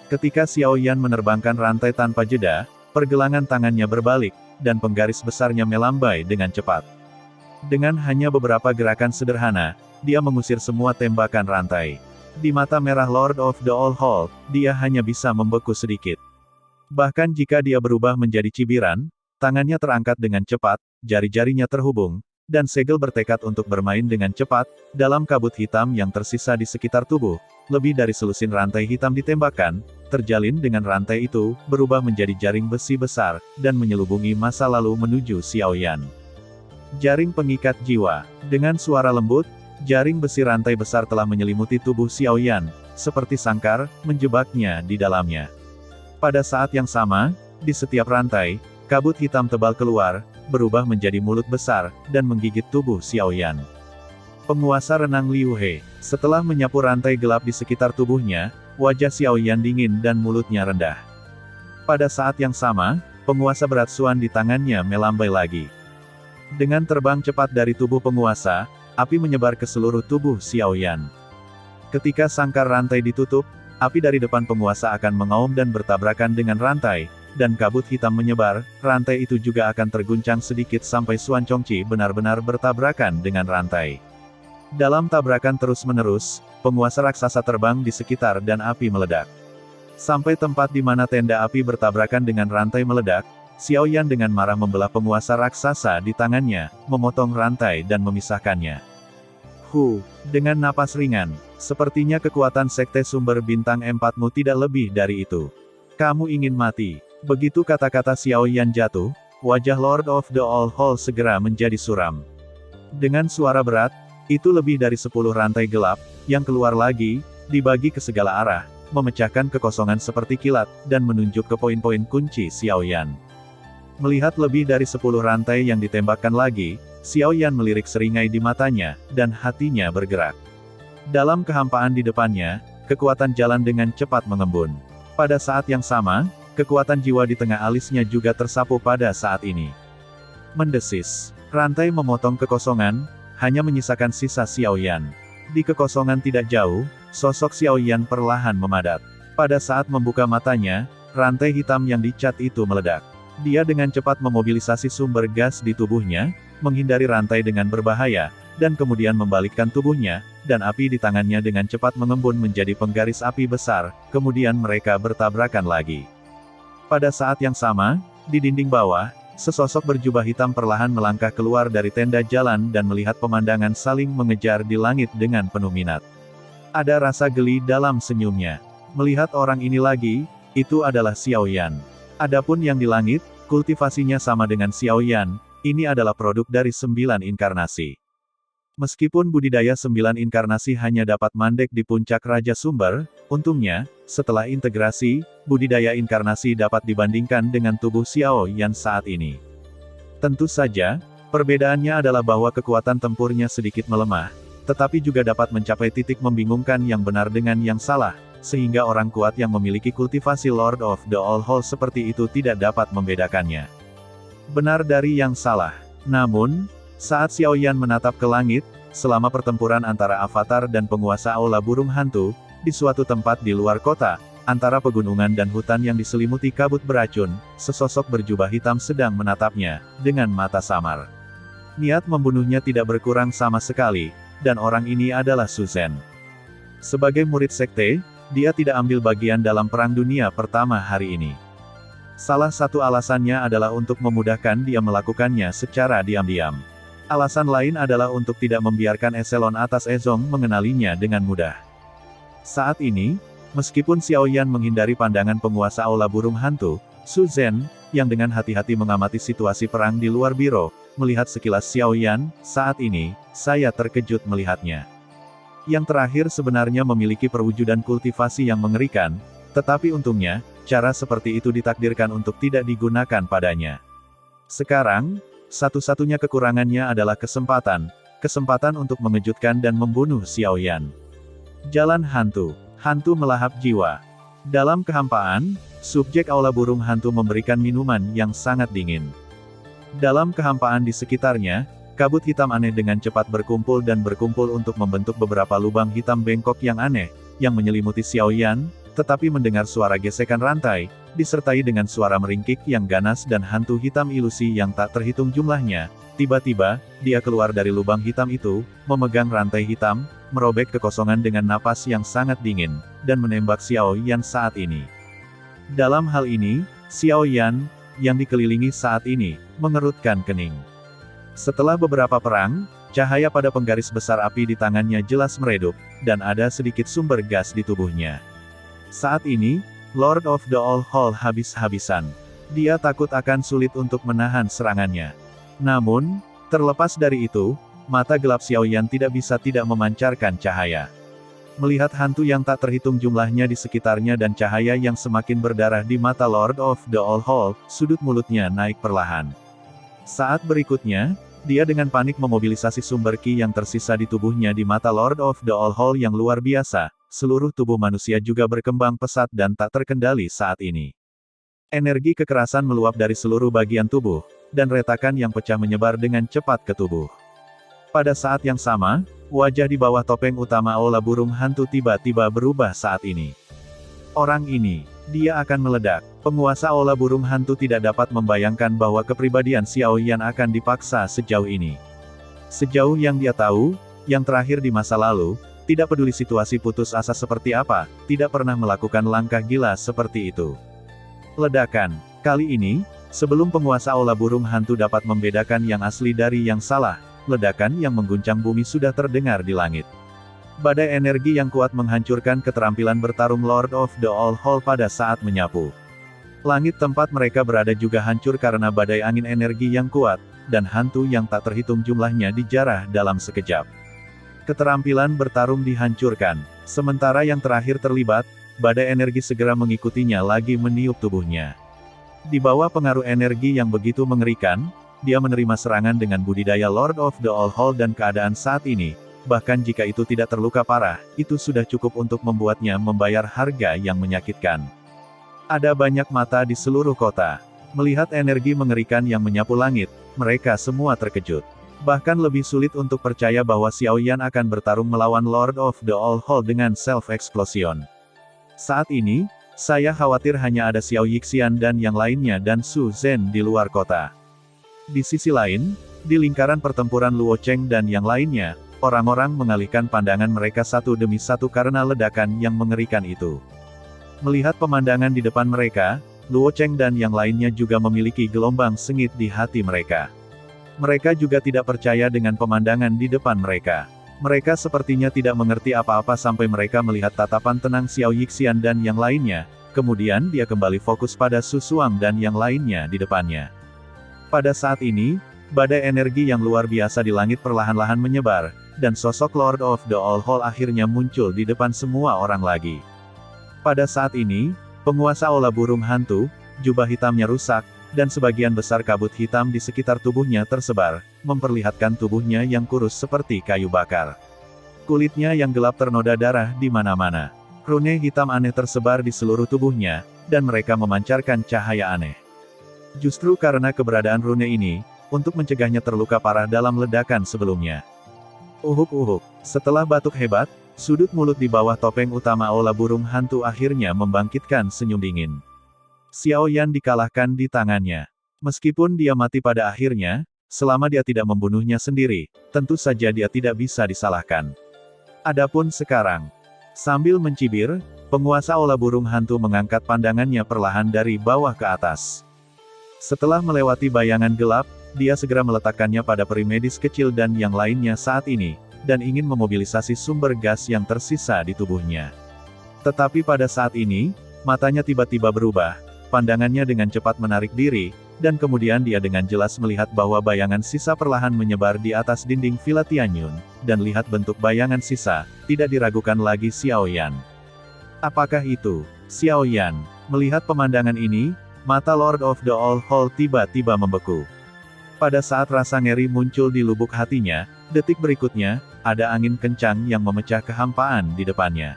Ketika Xiao Yan menerbangkan rantai tanpa jeda, pergelangan tangannya berbalik, dan penggaris besarnya melambai dengan cepat. Dengan hanya beberapa gerakan sederhana, dia mengusir semua tembakan rantai. Di mata merah Lord of the All Hall, dia hanya bisa membeku sedikit. Bahkan jika dia berubah menjadi cibiran, tangannya terangkat dengan cepat, jari-jarinya terhubung, dan segel bertekad untuk bermain dengan cepat, dalam kabut hitam yang tersisa di sekitar tubuh. Lebih dari selusin rantai hitam ditembakkan, terjalin dengan rantai itu, berubah menjadi jaring besi besar, dan menyelubungi masa lalu menuju Xiao Yan. Jaring pengikat jiwa. Dengan suara lembut, jaring besi rantai besar telah menyelimuti tubuh Xiao Yan, seperti sangkar, menjebaknya di dalamnya. Pada saat yang sama, di setiap rantai, kabut hitam tebal keluar, berubah menjadi mulut besar, dan menggigit tubuh Xiao Yan. Penguasa renang Liu He, setelah menyapu rantai gelap di sekitar tubuhnya, wajah Xiao Yan dingin dan mulutnya rendah. Pada saat yang sama, penguasa berat Xuan di tangannya melambai lagi. Dengan terbang cepat dari tubuh penguasa, api menyebar ke seluruh tubuh Xiaoyan. Ketika sangkar rantai ditutup, api dari depan penguasa akan mengaum dan bertabrakan dengan rantai, dan kabut hitam menyebar, rantai itu juga akan terguncang sedikit sampai Xuan Chongqi benar-benar bertabrakan dengan rantai. Dalam tabrakan terus-menerus, penguasa raksasa terbang di sekitar dan api meledak. Sampai tempat di mana tenda api bertabrakan dengan rantai meledak, Xiaoyan dengan marah membelah penguasa raksasa di tangannya, memotong rantai dan memisahkannya. Dengan napas ringan, sepertinya kekuatan sekte sumber bintang empatmu tidak lebih dari itu. Kamu ingin mati. Begitu kata-kata Xiaoyan jatuh, wajah Lord of the All Hall segera menjadi suram. Dengan suara berat, itu lebih dari 10 rantai gelap, yang keluar lagi, dibagi ke segala arah, memecahkan kekosongan seperti kilat, dan menunjuk ke poin-poin kunci Xiaoyan. Melihat lebih dari 10 rantai yang ditembakkan lagi, Xiaoyan melirik seringai di matanya, dan hatinya bergerak. Dalam kehampaan di depannya, kekuatan jalan dengan cepat mengembun. Pada saat yang sama, kekuatan jiwa di tengah alisnya juga tersapu pada saat ini. Mendesis. Rantai memotong kekosongan, hanya menyisakan sisa Xiaoyan. Di kekosongan tidak jauh, sosok Xiaoyan perlahan memadat. Pada saat membuka matanya, rantai hitam yang dicat itu meledak. Dia dengan cepat memobilisasi sumber gas di tubuhnya, menghindari rantai dengan berbahaya, dan kemudian membalikkan tubuhnya, dan api di tangannya dengan cepat mengembun menjadi penggaris api besar, kemudian mereka bertabrakan lagi. Pada saat yang sama, di dinding bawah, sesosok berjubah hitam perlahan melangkah keluar dari tenda jalan dan melihat pemandangan saling mengejar di langit dengan penuh minat. Ada rasa geli dalam senyumnya. Melihat orang ini lagi, itu adalah Xiaoyan. Adapun yang di langit, kultivasinya sama dengan Xiaoyan, ini adalah produk dari 9 inkarnasi. Meskipun budidaya 9 inkarnasi hanya dapat mandek di puncak Raja Sumber, untungnya, setelah integrasi, budidaya inkarnasi dapat dibandingkan dengan tubuh Xiaoyan saat ini. Tentu saja, perbedaannya adalah bahwa kekuatan tempurnya sedikit melemah, tetapi juga dapat mencapai titik membingungkan yang benar dengan yang salah, sehingga orang kuat yang memiliki kultivasi Lord of the All Hall seperti itu tidak dapat membedakannya. Benar dari yang salah. Namun, saat Xiaoyan menatap ke langit, selama pertempuran antara Avatar dan penguasa Aula Burung Hantu, di suatu tempat di luar kota, antara pegunungan dan hutan yang diselimuti kabut beracun, sesosok berjubah hitam sedang menatapnya, dengan mata samar. Niat membunuhnya tidak berkurang sama sekali, dan orang ini adalah Su Zhen. Sebagai murid sekte, dia tidak ambil bagian dalam Perang Dunia Pertama hari ini. Salah satu alasannya adalah untuk memudahkan dia melakukannya secara diam-diam. Alasan lain adalah untuk tidak membiarkan eselon atas Ezong mengenalinya dengan mudah. Saat ini, meskipun Xiaoyan menghindari pandangan penguasa Aula Burung Hantu, Su Zhen, yang dengan hati-hati mengamati situasi perang di luar biro, melihat sekilas Xiaoyan, saat ini, saya terkejut melihatnya. Yang terakhir sebenarnya memiliki perwujudan kultivasi yang mengerikan, tetapi untungnya, cara seperti itu ditakdirkan untuk tidak digunakan padanya. Sekarang, satu-satunya kekurangannya adalah kesempatan untuk mengejutkan dan membunuh Xiaoyan. Jalan hantu. Hantu melahap jiwa. Dalam kehampaan, subjek Aula Burung Hantu memberikan minuman yang sangat dingin. Dalam kehampaan di sekitarnya, kabut hitam aneh dengan cepat berkumpul dan berkumpul untuk membentuk beberapa lubang hitam bengkok yang aneh, yang menyelimuti Xiaoyan, tetapi mendengar suara gesekan rantai, disertai dengan suara meringkik yang ganas dan hantu hitam ilusi yang tak terhitung jumlahnya, tiba-tiba, dia keluar dari lubang hitam itu, memegang rantai hitam, merobek kekosongan dengan napas yang sangat dingin, dan menembak Xiaoyan saat ini. Dalam hal ini, Xiaoyan, yang dikelilingi saat ini, mengerutkan kening. Setelah beberapa perang, cahaya pada penggaris besar api di tangannya jelas meredup, dan ada sedikit sumber gas di tubuhnya. Saat ini, Lord of the All Hall habis-habisan. Dia takut akan sulit untuk menahan serangannya. Namun, terlepas dari itu, mata gelap Xiaoyan tidak bisa tidak memancarkan cahaya. Melihat hantu yang tak terhitung jumlahnya di sekitarnya dan cahaya yang semakin berdarah di mata Lord of the All Hall, sudut mulutnya naik perlahan. Saat berikutnya, dia dengan panik memobilisasi sumber ki yang tersisa di tubuhnya di mata Lord of the All Hall yang luar biasa, seluruh tubuh manusia juga berkembang pesat dan tak terkendali saat ini. Energi kekerasan meluap dari seluruh bagian tubuh, dan retakan yang pecah menyebar dengan cepat ke tubuh. Pada saat yang sama, wajah di bawah topeng utama Aula Burung Hantu tiba-tiba berubah saat ini. Orang ini, dia akan meledak. Penguasa Aula Burung Hantu tidak dapat membayangkan bahwa kepribadian Xiao Yan akan dipaksa sejauh ini. Sejauh yang dia tahu, yang terakhir di masa lalu, tidak peduli situasi putus asa seperti apa, tidak pernah melakukan langkah gila seperti itu. Ledakan. Kali ini, sebelum penguasa Aula Burung Hantu dapat membedakan yang asli dari yang salah, ledakan yang mengguncang bumi sudah terdengar di langit. Badai energi yang kuat menghancurkan keterampilan bertarung Lord of the All Hall pada saat menyapu. Langit tempat mereka berada juga hancur karena badai angin energi yang kuat, dan hantu yang tak terhitung jumlahnya dijarah dalam sekejap. Keterampilan bertarung dihancurkan, sementara yang terakhir terlibat, badai energi segera mengikutinya lagi meniup tubuhnya. Di bawah pengaruh energi yang begitu mengerikan, dia menerima serangan dengan budidaya Lord of the All Hall dan keadaan saat ini, bahkan jika itu tidak terluka parah, itu sudah cukup untuk membuatnya membayar harga yang menyakitkan. Ada banyak mata di seluruh kota. Melihat energi mengerikan yang menyapu langit, mereka semua terkejut. Bahkan lebih sulit untuk percaya bahwa Xiao Yan akan bertarung melawan Lord of the All Hall dengan self-explosion. Saat ini, saya khawatir hanya ada Xiao Yixian dan yang lainnya dan Su Zhen di luar kota. Di sisi lain, di lingkaran pertempuran Luo Cheng dan yang lainnya, orang-orang mengalihkan pandangan mereka satu demi satu karena ledakan yang mengerikan itu. Melihat pemandangan di depan mereka, Luo Cheng dan yang lainnya juga memiliki gelombang sengit di hati mereka. Mereka juga tidak percaya dengan pemandangan di depan mereka. Mereka sepertinya tidak mengerti apa-apa sampai mereka melihat tatapan tenang Xiao Yixian dan yang lainnya, kemudian dia kembali fokus pada Su Suang dan yang lainnya di depannya. Pada saat ini, badai energi yang luar biasa di langit perlahan-lahan menyebar, dan sosok Lord of the All Hall akhirnya muncul di depan semua orang lagi. Pada saat ini, penguasa Aula Burung Hantu, jubah hitamnya rusak, dan sebagian besar kabut hitam di sekitar tubuhnya tersebar, memperlihatkan tubuhnya yang kurus seperti kayu bakar. Kulitnya yang gelap ternoda darah di mana-mana. Rune hitam aneh tersebar di seluruh tubuhnya, dan mereka memancarkan cahaya aneh. Justru karena keberadaan rune ini, untuk mencegahnya terluka parah dalam ledakan sebelumnya. Uhuk-uhuk. Setelah batuk hebat, sudut mulut di bawah topeng utama Aula Burung Hantu akhirnya membangkitkan senyum dingin. Xiao Yan dikalahkan di tangannya. Meskipun dia mati pada akhirnya, selama dia tidak membunuhnya sendiri, tentu saja dia tidak bisa disalahkan. Adapun sekarang, sambil mencibir, penguasa Aula Burung Hantu mengangkat pandangannya perlahan dari bawah ke atas. Setelah melewati bayangan gelap, dia segera meletakkannya pada peri medis kecil dan yang lainnya saat ini, dan ingin memobilisasi sumber gas yang tersisa di tubuhnya. Tetapi pada saat ini, matanya tiba-tiba berubah. Pandangannya dengan cepat menarik diri, dan kemudian dia dengan jelas melihat bahwa bayangan sisa perlahan menyebar di atas dinding Villa Tianyun, dan lihat bentuk bayangan sisa, tidak diragukan lagi Xiao Yan. Apakah itu Xiao Yan? Melihat pemandangan ini, mata Lord of the All Hall tiba-tiba membeku. Pada saat rasa ngeri muncul di lubuk hatinya, detik berikutnya, ada angin kencang yang memecah kehampaan di depannya.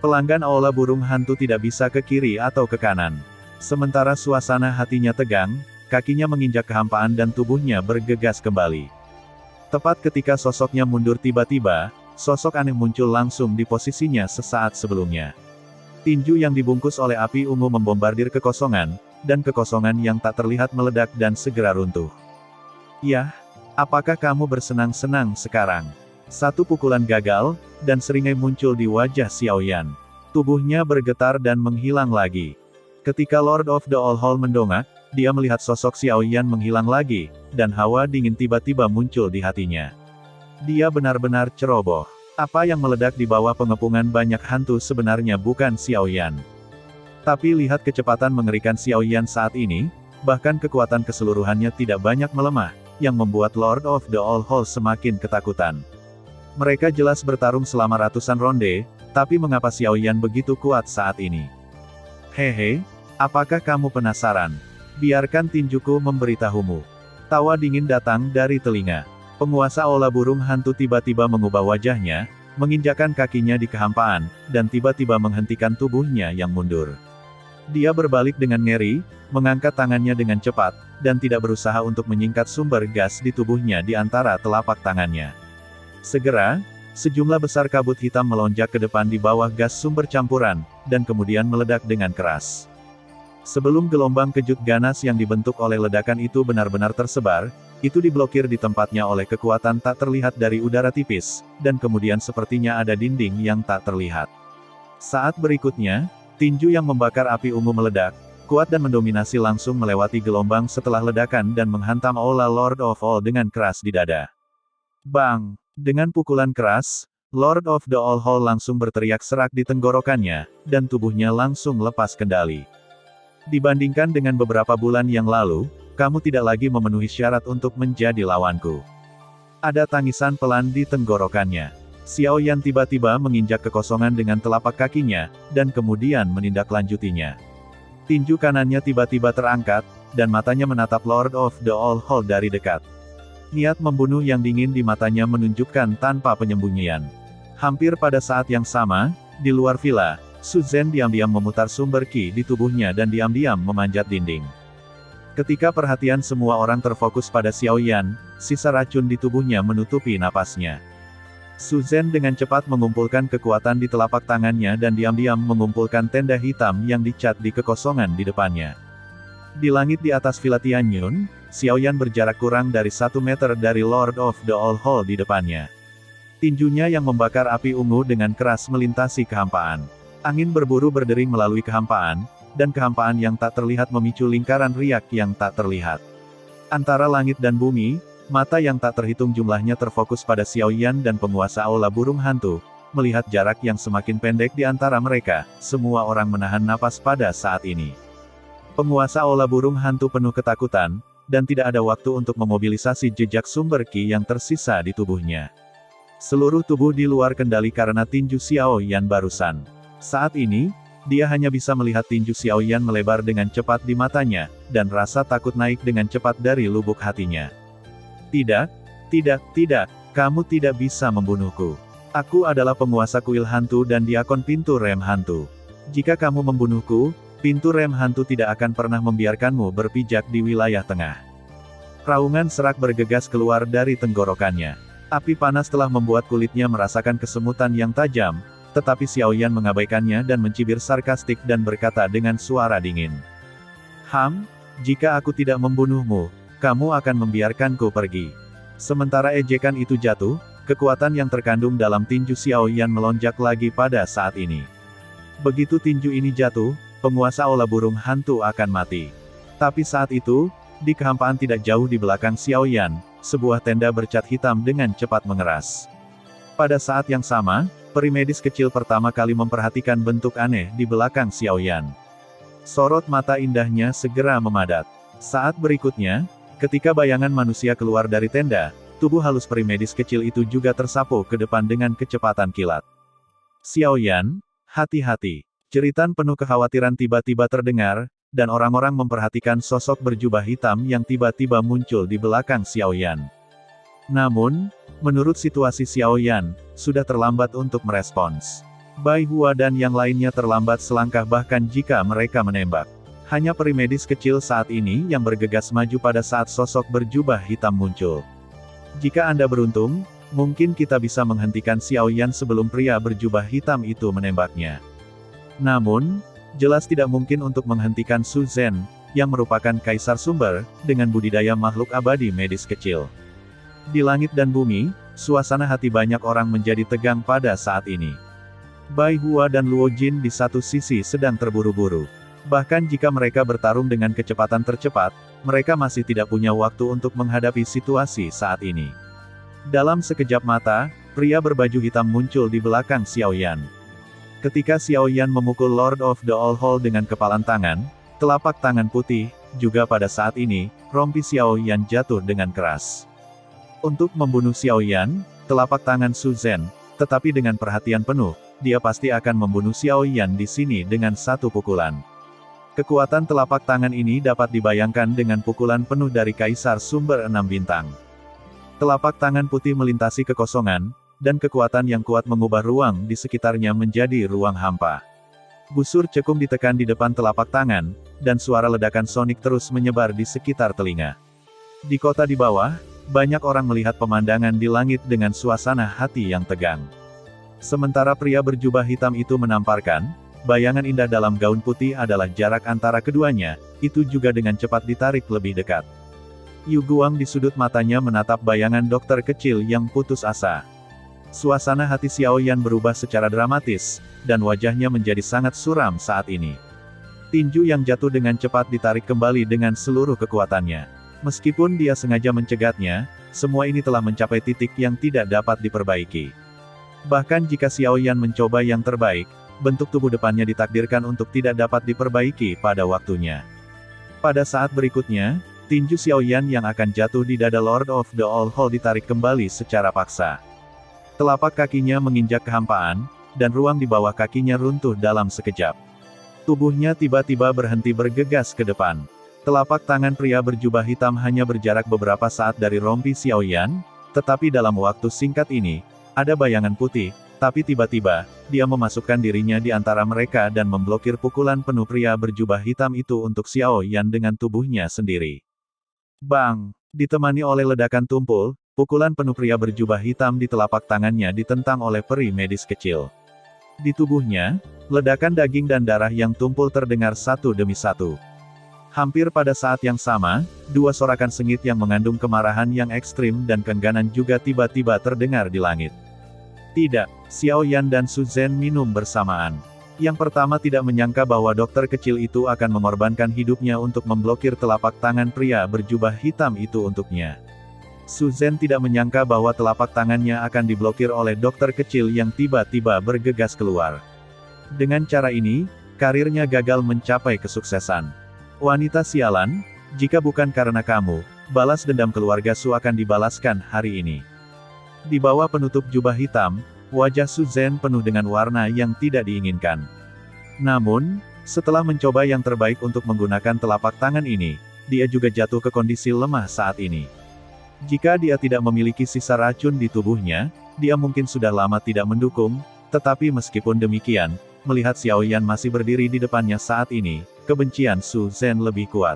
Pelanggan Aula Burung Hantu tidak bisa ke kiri atau ke kanan. Sementara suasana hatinya tegang, kakinya menginjak kehampaan dan tubuhnya bergegas kembali. Tepat ketika sosoknya mundur tiba-tiba, sosok aneh muncul langsung di posisinya sesaat sebelumnya. Tinju yang dibungkus oleh api ungu membombardir kekosongan, dan kekosongan yang tak terlihat meledak dan segera runtuh. Yah, apakah kamu bersenang-senang sekarang? Satu pukulan gagal, dan seringai muncul di wajah Xiao Yan. Tubuhnya bergetar dan menghilang lagi. Ketika Lord of the All Hall mendongak, dia melihat sosok Xiao Yan menghilang lagi, dan hawa dingin tiba-tiba muncul di hatinya. Dia benar-benar ceroboh. Apa yang meledak di bawah pengepungan banyak hantu sebenarnya bukan Xiao Yan. Tapi lihat kecepatan mengerikan Xiao Yan saat ini, bahkan kekuatan keseluruhannya tidak banyak melemah, yang membuat Lord of the All Hall semakin ketakutan. Mereka jelas bertarung selama ratusan ronde, tapi mengapa Xiao Yan begitu kuat saat ini? Hehe, apakah kamu penasaran? Biarkan tinjuku memberitahumu. Tawa dingin datang dari telinga. Penguasa Aula Burung Hantu tiba-tiba mengubah wajahnya, menginjakkan kakinya di kehampaan, dan tiba-tiba menghentikan tubuhnya yang mundur. Dia berbalik dengan ngeri, mengangkat tangannya dengan cepat, dan tidak berusaha untuk menyingkat sumber gas di tubuhnya di antara telapak tangannya. Segera, sejumlah besar kabut hitam melonjak ke depan di bawah gas sumber campuran, dan kemudian meledak dengan keras. Sebelum gelombang kejut ganas yang dibentuk oleh ledakan itu benar-benar tersebar, itu diblokir di tempatnya oleh kekuatan tak terlihat dari udara tipis, dan kemudian sepertinya ada dinding yang tak terlihat. Saat berikutnya, tinju yang membakar api ungu meledak, kuat dan mendominasi langsung melewati gelombang setelah ledakan dan menghantam Aula Lord of All dengan keras di dada. Bang! Dengan pukulan keras, Lord of the All Hall langsung berteriak serak di tenggorokannya, dan tubuhnya langsung lepas kendali. Dibandingkan dengan beberapa bulan yang lalu, kamu tidak lagi memenuhi syarat untuk menjadi lawanku. Ada tangisan pelan di tenggorokannya. Xiao Yan tiba-tiba menginjak kekosongan dengan telapak kakinya, dan kemudian menindaklanjutinya. Tinju kanannya tiba-tiba terangkat, dan matanya menatap Lord of the All Hall dari dekat. Niat membunuh yang dingin di matanya menunjukkan tanpa penyembunyian. Hampir pada saat yang sama, di luar villa, Su Zhen diam-diam memutar sumber qi di tubuhnya dan diam-diam memanjat dinding. Ketika perhatian semua orang terfokus pada Xiao Yan, sisa racun di tubuhnya menutupi napasnya. Su Zhen dengan cepat mengumpulkan kekuatan di telapak tangannya dan diam-diam mengumpulkan tenda hitam yang dicat di kekosongan di depannya. Di langit di atas Villa Tianyun, Xiao Yan berjarak kurang dari 1 meter dari Lord of the All Hall di depannya. Tinjunya yang membakar api ungu dengan keras melintasi kehampaan. Angin berburu berdering melalui kehampaan, dan kehampaan yang tak terlihat memicu lingkaran riak yang tak terlihat. Antara langit dan bumi, mata yang tak terhitung jumlahnya terfokus pada Xiao Yan dan penguasa Aula Burung Hantu. Melihat jarak yang semakin pendek di antara mereka, semua orang menahan napas pada saat ini. Penguasa Aula Burung Hantu penuh ketakutan, dan tidak ada waktu untuk memobilisasi jejak sumber qi yang tersisa di tubuhnya. Seluruh tubuh di luar kendali karena tinju Xiao Yan barusan. Saat ini, dia hanya bisa melihat tinju Xiao Yan melebar dengan cepat di matanya, dan rasa takut naik dengan cepat dari lubuk hatinya. Tidak, kamu tidak bisa membunuhku. Aku adalah penguasa kuil hantu dan diakon pintu rem hantu. Jika kamu membunuhku, pintu rem hantu tidak akan pernah membiarkanmu berpijak di wilayah tengah. Raungan serak bergegas keluar dari tenggorokannya. Api panas telah membuat kulitnya merasakan kesemutan yang tajam, tetapi Xiao Yan mengabaikannya dan mencibir sarkastik dan berkata dengan suara dingin. Jika aku tidak membunuhmu, kamu akan membiarkanku pergi. Sementara ejekan itu jatuh, kekuatan yang terkandung dalam tinju Xiao Yan melonjak lagi pada saat ini. Begitu tinju ini jatuh, penguasa Aula Burung Hantu akan mati. Tapi saat itu, di kehampaan tidak jauh di belakang Xiao Yan, sebuah tenda bercat hitam dengan cepat mengeras. Pada saat yang sama, peri medis kecil pertama kali memperhatikan bentuk aneh di belakang Xiao Yan. Sorot mata indahnya segera memadat. Saat berikutnya, ketika bayangan manusia keluar dari tenda, tubuh halus peri medis kecil itu juga tersapu ke depan dengan kecepatan kilat. Xiao Yan, hati-hati. Jeritan penuh kekhawatiran tiba-tiba terdengar, dan orang-orang memperhatikan sosok berjubah hitam yang tiba-tiba muncul di belakang Xiao Yan. Namun, menurut situasi Xiao Yan, sudah terlambat untuk merespons. Bai Hua dan yang lainnya terlambat selangkah bahkan jika mereka menembak. Hanya peri medis kecil saat ini yang bergegas maju pada saat sosok berjubah hitam muncul. Jika Anda beruntung, mungkin kita bisa menghentikan Xiao Yan sebelum pria berjubah hitam itu menembaknya. Namun, jelas tidak mungkin untuk menghentikan Su Zhen, yang merupakan kaisar sumber, dengan budidaya makhluk abadi medis kecil. Di langit dan bumi, suasana hati banyak orang menjadi tegang pada saat ini. Bai Hua dan Luo Jin di satu sisi sedang terburu-buru. Bahkan jika mereka bertarung dengan kecepatan tercepat, mereka masih tidak punya waktu untuk menghadapi situasi saat ini. Dalam sekejap mata, pria berbaju hitam muncul di belakang Xiao Yan. Ketika Xiao Yan memukul Lord of the All Hall dengan kepalan tangan, telapak tangan putih, juga pada saat ini, rompi Xiao Yan jatuh dengan keras. Untuk membunuh Xiao Yan, telapak tangan Su Zhen, tetapi dengan perhatian penuh, dia pasti akan membunuh Xiao Yan di sini dengan satu pukulan. Kekuatan telapak tangan ini dapat dibayangkan dengan pukulan penuh dari Kaisar Sumber 6 Bintang. Telapak tangan putih melintasi kekosongan, dan kekuatan yang kuat mengubah ruang di sekitarnya menjadi ruang hampa. Busur cekung ditekan di depan telapak tangan, dan suara ledakan sonik terus menyebar di sekitar telinga. Di kota di bawah, banyak orang melihat pemandangan di langit dengan suasana hati yang tegang. Sementara pria berjubah hitam itu menamparkan, bayangan indah dalam gaun putih adalah jarak antara keduanya, itu juga dengan cepat ditarik lebih dekat. Yu Guang di sudut matanya menatap bayangan dokter kecil yang putus asa. Suasana hati Xiao Yan berubah secara dramatis, dan wajahnya menjadi sangat suram saat ini. Tinju yang jatuh dengan cepat ditarik kembali dengan seluruh kekuatannya. Meskipun dia sengaja mencegatnya, semua ini telah mencapai titik yang tidak dapat diperbaiki. Bahkan jika Xiao Yan mencoba yang terbaik, bentuk tubuh depannya ditakdirkan untuk tidak dapat diperbaiki pada waktunya. Pada saat berikutnya, tinju Xiao Yan yang akan jatuh di dada Lord of the All Hall ditarik kembali secara paksa. Telapak kakinya menginjak kehampaan, dan ruang di bawah kakinya runtuh dalam sekejap. Tubuhnya tiba-tiba berhenti bergegas ke depan. Telapak tangan pria berjubah hitam hanya berjarak beberapa saat dari rompi Xiao Yan, tetapi dalam waktu singkat ini, ada bayangan putih, tapi tiba-tiba, dia memasukkan dirinya di antara mereka dan memblokir pukulan penuh pria berjubah hitam itu untuk Xiao Yan dengan tubuhnya sendiri. Bang! Ditemani oleh ledakan tumpul, pukulan penuh pria berjubah hitam di telapak tangannya ditentang oleh peri medis kecil. Di tubuhnya, ledakan daging dan darah yang tumpul terdengar satu demi satu. Hampir pada saat yang sama, dua sorakan sengit yang mengandung kemarahan yang ekstrim dan keengganan juga tiba-tiba terdengar di langit. Tidak, Xiao Yan dan Su Zhen minum bersamaan. Yang pertama tidak menyangka bahwa dokter kecil itu akan mengorbankan hidupnya untuk memblokir telapak tangan pria berjubah hitam itu untuknya. Su Zhen tidak menyangka bahwa telapak tangannya akan diblokir oleh dokter kecil yang tiba-tiba bergegas keluar. Dengan cara ini, karirnya gagal mencapai kesuksesan. Wanita sialan, jika bukan karena kamu, balas dendam keluarga Su akan dibalaskan hari ini. Di bawah penutup jubah hitam, wajah Su Zhen penuh dengan warna yang tidak diinginkan. Namun, setelah mencoba yang terbaik untuk menggunakan telapak tangan ini, dia juga jatuh ke kondisi lemah saat ini. Jika dia tidak memiliki sisa racun di tubuhnya, dia mungkin sudah lama tidak mendukung, tetapi meskipun demikian, melihat Xiao Yan masih berdiri di depannya saat ini, kebencian Su Zhen lebih kuat.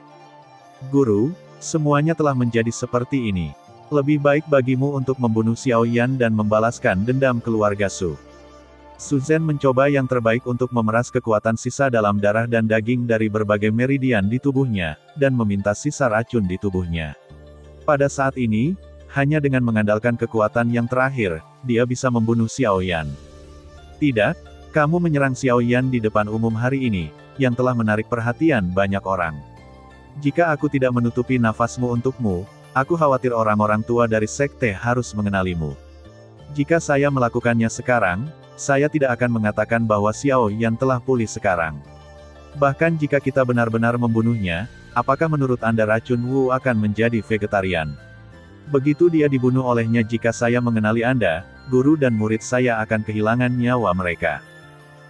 Guru, semuanya telah menjadi seperti ini. Lebih baik bagimu untuk membunuh Xiao Yan dan membalaskan dendam keluarga Su. Su Zhen mencoba yang terbaik untuk memeras kekuatan sisa dalam darah dan daging dari berbagai meridian di tubuhnya, dan meminta sisa racun di tubuhnya. Pada saat ini, hanya dengan mengandalkan kekuatan yang terakhir, dia bisa membunuh Xiao Yan. Tidak, kamu menyerang Xiao Yan di depan umum hari ini, yang telah menarik perhatian banyak orang. Jika aku tidak menutupi nafasmu untukmu, aku khawatir orang-orang tua dari sekte harus mengenalimu. Jika saya melakukannya sekarang, saya tidak akan mengatakan bahwa Xiao Yan telah pulih sekarang. Bahkan jika kita benar-benar membunuhnya, apakah menurut Anda racun Wu akan menjadi vegetarian? Begitu dia dibunuh olehnya jika saya mengenali Anda, guru dan murid saya akan kehilangan nyawa mereka.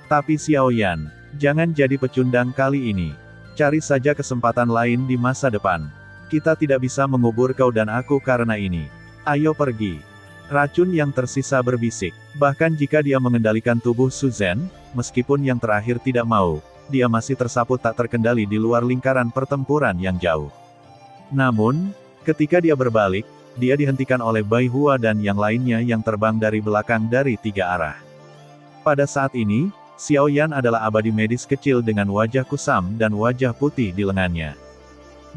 Tapi Xiao Yan, jangan jadi pecundang kali ini. Cari saja kesempatan lain di masa depan. Kita tidak bisa mengubur kau dan aku karena ini. Ayo pergi. Racun yang tersisa berbisik. Bahkan jika dia mengendalikan tubuh Su Zhen, meskipun yang terakhir tidak mau, dia masih tersapu tak terkendali di luar lingkaran pertempuran yang jauh. Namun, ketika dia berbalik, dia dihentikan oleh Bai Hua dan yang lainnya yang terbang dari belakang dari tiga arah. Pada saat ini, Xiao Yan adalah abadi medis kecil dengan wajah kusam dan wajah putih di lengannya.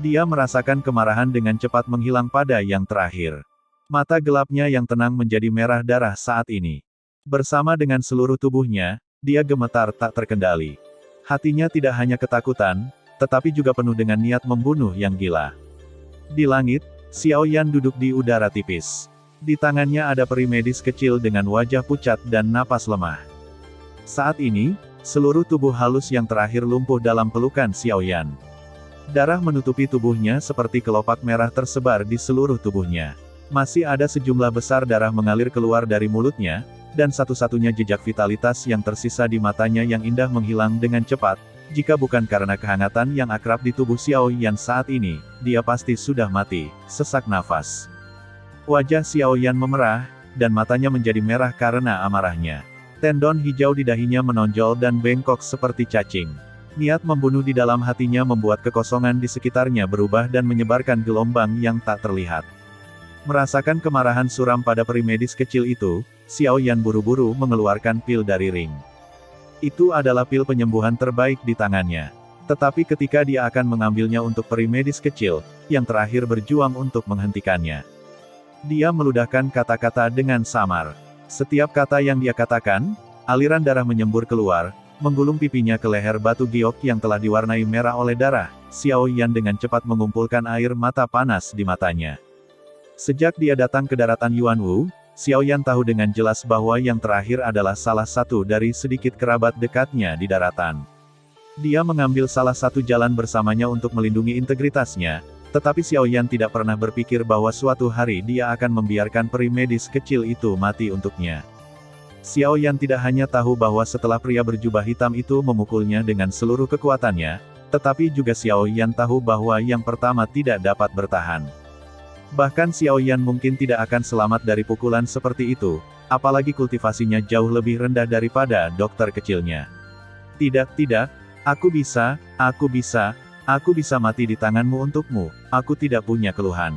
Dia merasakan kemarahan dengan cepat menghilang pada yang terakhir. Mata gelapnya yang tenang menjadi merah darah saat ini. Bersama dengan seluruh tubuhnya, dia gemetar tak terkendali. Hatinya tidak hanya ketakutan, tetapi juga penuh dengan niat membunuh yang gila. Di langit, Xiao Yan duduk di udara tipis. Di tangannya ada peri medis kecil dengan wajah pucat dan napas lemah. Saat ini, seluruh tubuh halus yang terakhir lumpuh dalam pelukan Xiao Yan. Darah menutupi tubuhnya seperti kelopak merah tersebar di seluruh tubuhnya. Masih ada sejumlah besar darah mengalir keluar dari mulutnya, dan satu-satunya jejak vitalitas yang tersisa di matanya yang indah menghilang dengan cepat. Jika bukan karena kehangatan yang akrab di tubuh Xiao Yan saat ini, dia pasti sudah mati, sesak nafas. Wajah Xiao Yan memerah, dan matanya menjadi merah karena amarahnya. Tendon hijau di dahinya menonjol dan bengkok seperti cacing. Niat membunuh di dalam hatinya membuat kekosongan di sekitarnya berubah dan menyebarkan gelombang yang tak terlihat. Merasakan kemarahan suram pada peri medis kecil itu, Xiao Yan buru-buru mengeluarkan pil dari ring. Itu adalah pil penyembuhan terbaik di tangannya. Tetapi ketika dia akan mengambilnya untuk peri medis kecil, yang terakhir berjuang untuk menghentikannya. Dia meludahkan kata-kata dengan samar. Setiap kata yang dia katakan, aliran darah menyembur keluar, menggulung pipinya ke leher batu giok yang telah diwarnai merah oleh darah. Xiao Yan dengan cepat mengumpulkan air mata panas di matanya. Sejak dia datang ke daratan Yuanwu, Xiao Yan tahu dengan jelas bahwa yang terakhir adalah salah satu dari sedikit kerabat dekatnya di daratan. Dia mengambil salah satu jalan bersamanya untuk melindungi integritasnya, tetapi Xiao Yan tidak pernah berpikir bahwa suatu hari dia akan membiarkan peri medis kecil itu mati untuknya. Xiao Yan tidak hanya tahu bahwa setelah pria berjubah hitam itu memukulnya dengan seluruh kekuatannya, tetapi juga Xiao Yan tahu bahwa yang pertama tidak dapat bertahan. Bahkan Xiao Yan mungkin tidak akan selamat dari pukulan seperti itu, apalagi kultivasinya jauh lebih rendah daripada dokter kecilnya. Tidak, aku bisa mati di tanganmu untukmu, aku tidak punya keluhan.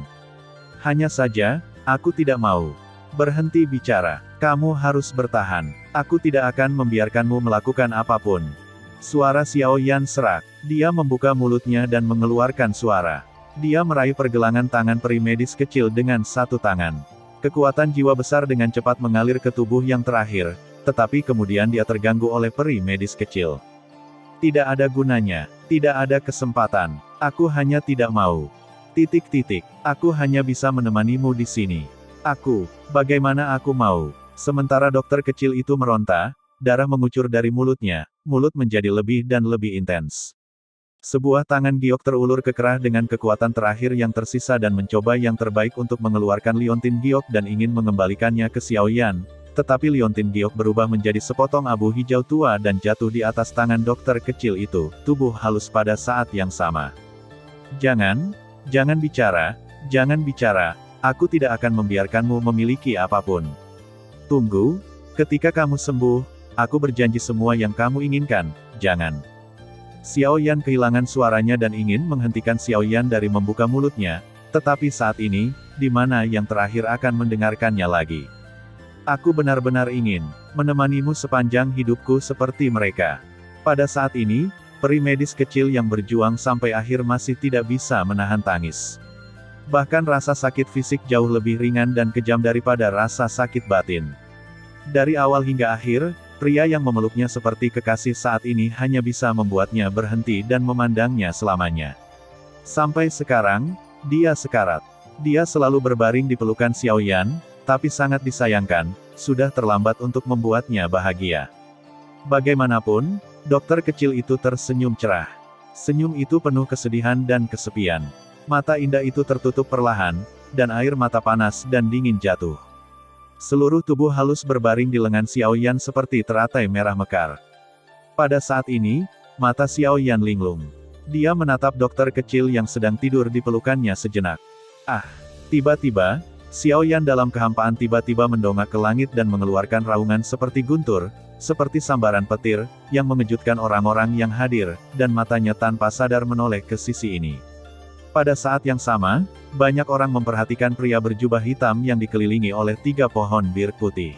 Hanya saja, aku tidak mau. Berhenti bicara, kamu harus bertahan, aku tidak akan membiarkanmu melakukan apapun. Suara Xiao Yan serak, dia membuka mulutnya dan mengeluarkan suara. Dia meraih pergelangan tangan peri medis kecil dengan satu tangan. Kekuatan jiwa besar dengan cepat mengalir ke tubuh yang terakhir, tetapi kemudian dia terganggu oleh peri medis kecil. Tidak ada gunanya, tidak ada kesempatan, aku hanya tidak mau. Aku hanya bisa menemanimu di sini. Bagaimana aku mau? Sementara dokter kecil itu meronta, darah mengucur dari mulutnya, mulut menjadi lebih dan lebih intens. Sebuah tangan giok terulur ke kerah dengan kekuatan terakhir yang tersisa dan mencoba yang terbaik untuk mengeluarkan liontin giok dan ingin mengembalikannya ke Xiao Yan, tetapi liontin giok berubah menjadi sepotong abu hijau tua dan jatuh di atas tangan dokter kecil itu, tubuh halus pada saat yang sama. Jangan bicara, aku tidak akan membiarkanmu memiliki apapun. Tunggu, ketika kamu sembuh, aku berjanji semua yang kamu inginkan, jangan. Xiao Yan kehilangan suaranya dan ingin menghentikan Xiao Yan dari membuka mulutnya, tetapi saat ini, di mana yang terakhir akan mendengarkannya lagi. Aku benar-benar ingin menemanimu sepanjang hidupku seperti mereka. Pada saat ini, peri medis kecil yang berjuang sampai akhir masih tidak bisa menahan tangis. Bahkan rasa sakit fisik jauh lebih ringan dan kejam daripada rasa sakit batin. Dari awal hingga akhir, pria yang memeluknya seperti kekasih saat ini hanya bisa membuatnya berhenti dan memandangnya selamanya. Sampai sekarang, dia sekarat. Dia selalu berbaring di pelukan Xiao Yan, tapi sangat disayangkan, sudah terlambat untuk membuatnya bahagia. Bagaimanapun, dokter kecil itu tersenyum cerah. Senyum itu penuh kesedihan dan kesepian. Mata indah itu tertutup perlahan, dan air mata panas dan dingin jatuh. Seluruh tubuh halus berbaring di lengan Xiao Yan seperti teratai merah mekar. Pada saat ini, mata Xiao Yan linglung. Dia menatap dokter kecil yang sedang tidur di pelukannya sejenak. Tiba-tiba, Xiao Yan dalam kehampaan tiba-tiba mendongak ke langit dan mengeluarkan raungan seperti guntur, seperti sambaran petir, yang mengejutkan orang-orang yang hadir, dan matanya tanpa sadar menoleh ke sisi ini. Pada saat yang sama, banyak orang memperhatikan pria berjubah hitam yang dikelilingi oleh 3 pohon bir putih.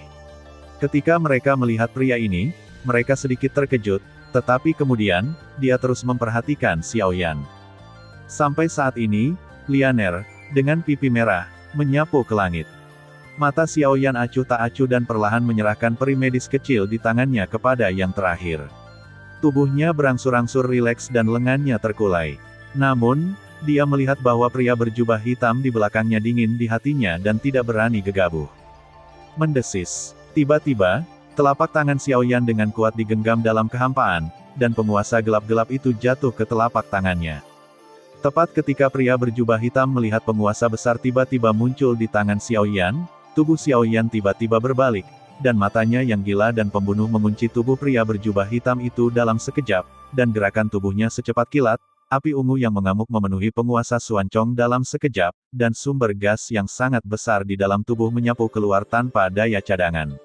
Ketika mereka melihat pria ini, mereka sedikit terkejut, tetapi kemudian, dia terus memperhatikan Xiao Yan. Sampai saat ini, Lianer, dengan pipi merah, menyapu ke langit. Mata Xiao Yan acuh tak acuh dan perlahan menyerahkan peri medis kecil di tangannya kepada yang terakhir. Tubuhnya berangsur-angsur rileks dan lengannya terkulai. Namun, dia melihat bahwa pria berjubah hitam di belakangnya dingin di hatinya dan tidak berani gegabah. Mendesis. Tiba-tiba, telapak tangan Xiao Yan dengan kuat digenggam dalam kehampaan, dan penguasa gelap-gelap itu jatuh ke telapak tangannya. Tepat ketika pria berjubah hitam melihat penguasa besar tiba-tiba muncul di tangan Xiao Yan, tubuh Xiao Yan tiba-tiba berbalik, dan matanya yang gila dan pembunuh mengunci tubuh pria berjubah hitam itu dalam sekejap, dan gerakan tubuhnya secepat kilat. Api ungu yang mengamuk memenuhi penguasa Xuancong dalam sekejap, dan sumber gas yang sangat besar di dalam tubuh menyapu keluar tanpa daya cadangan.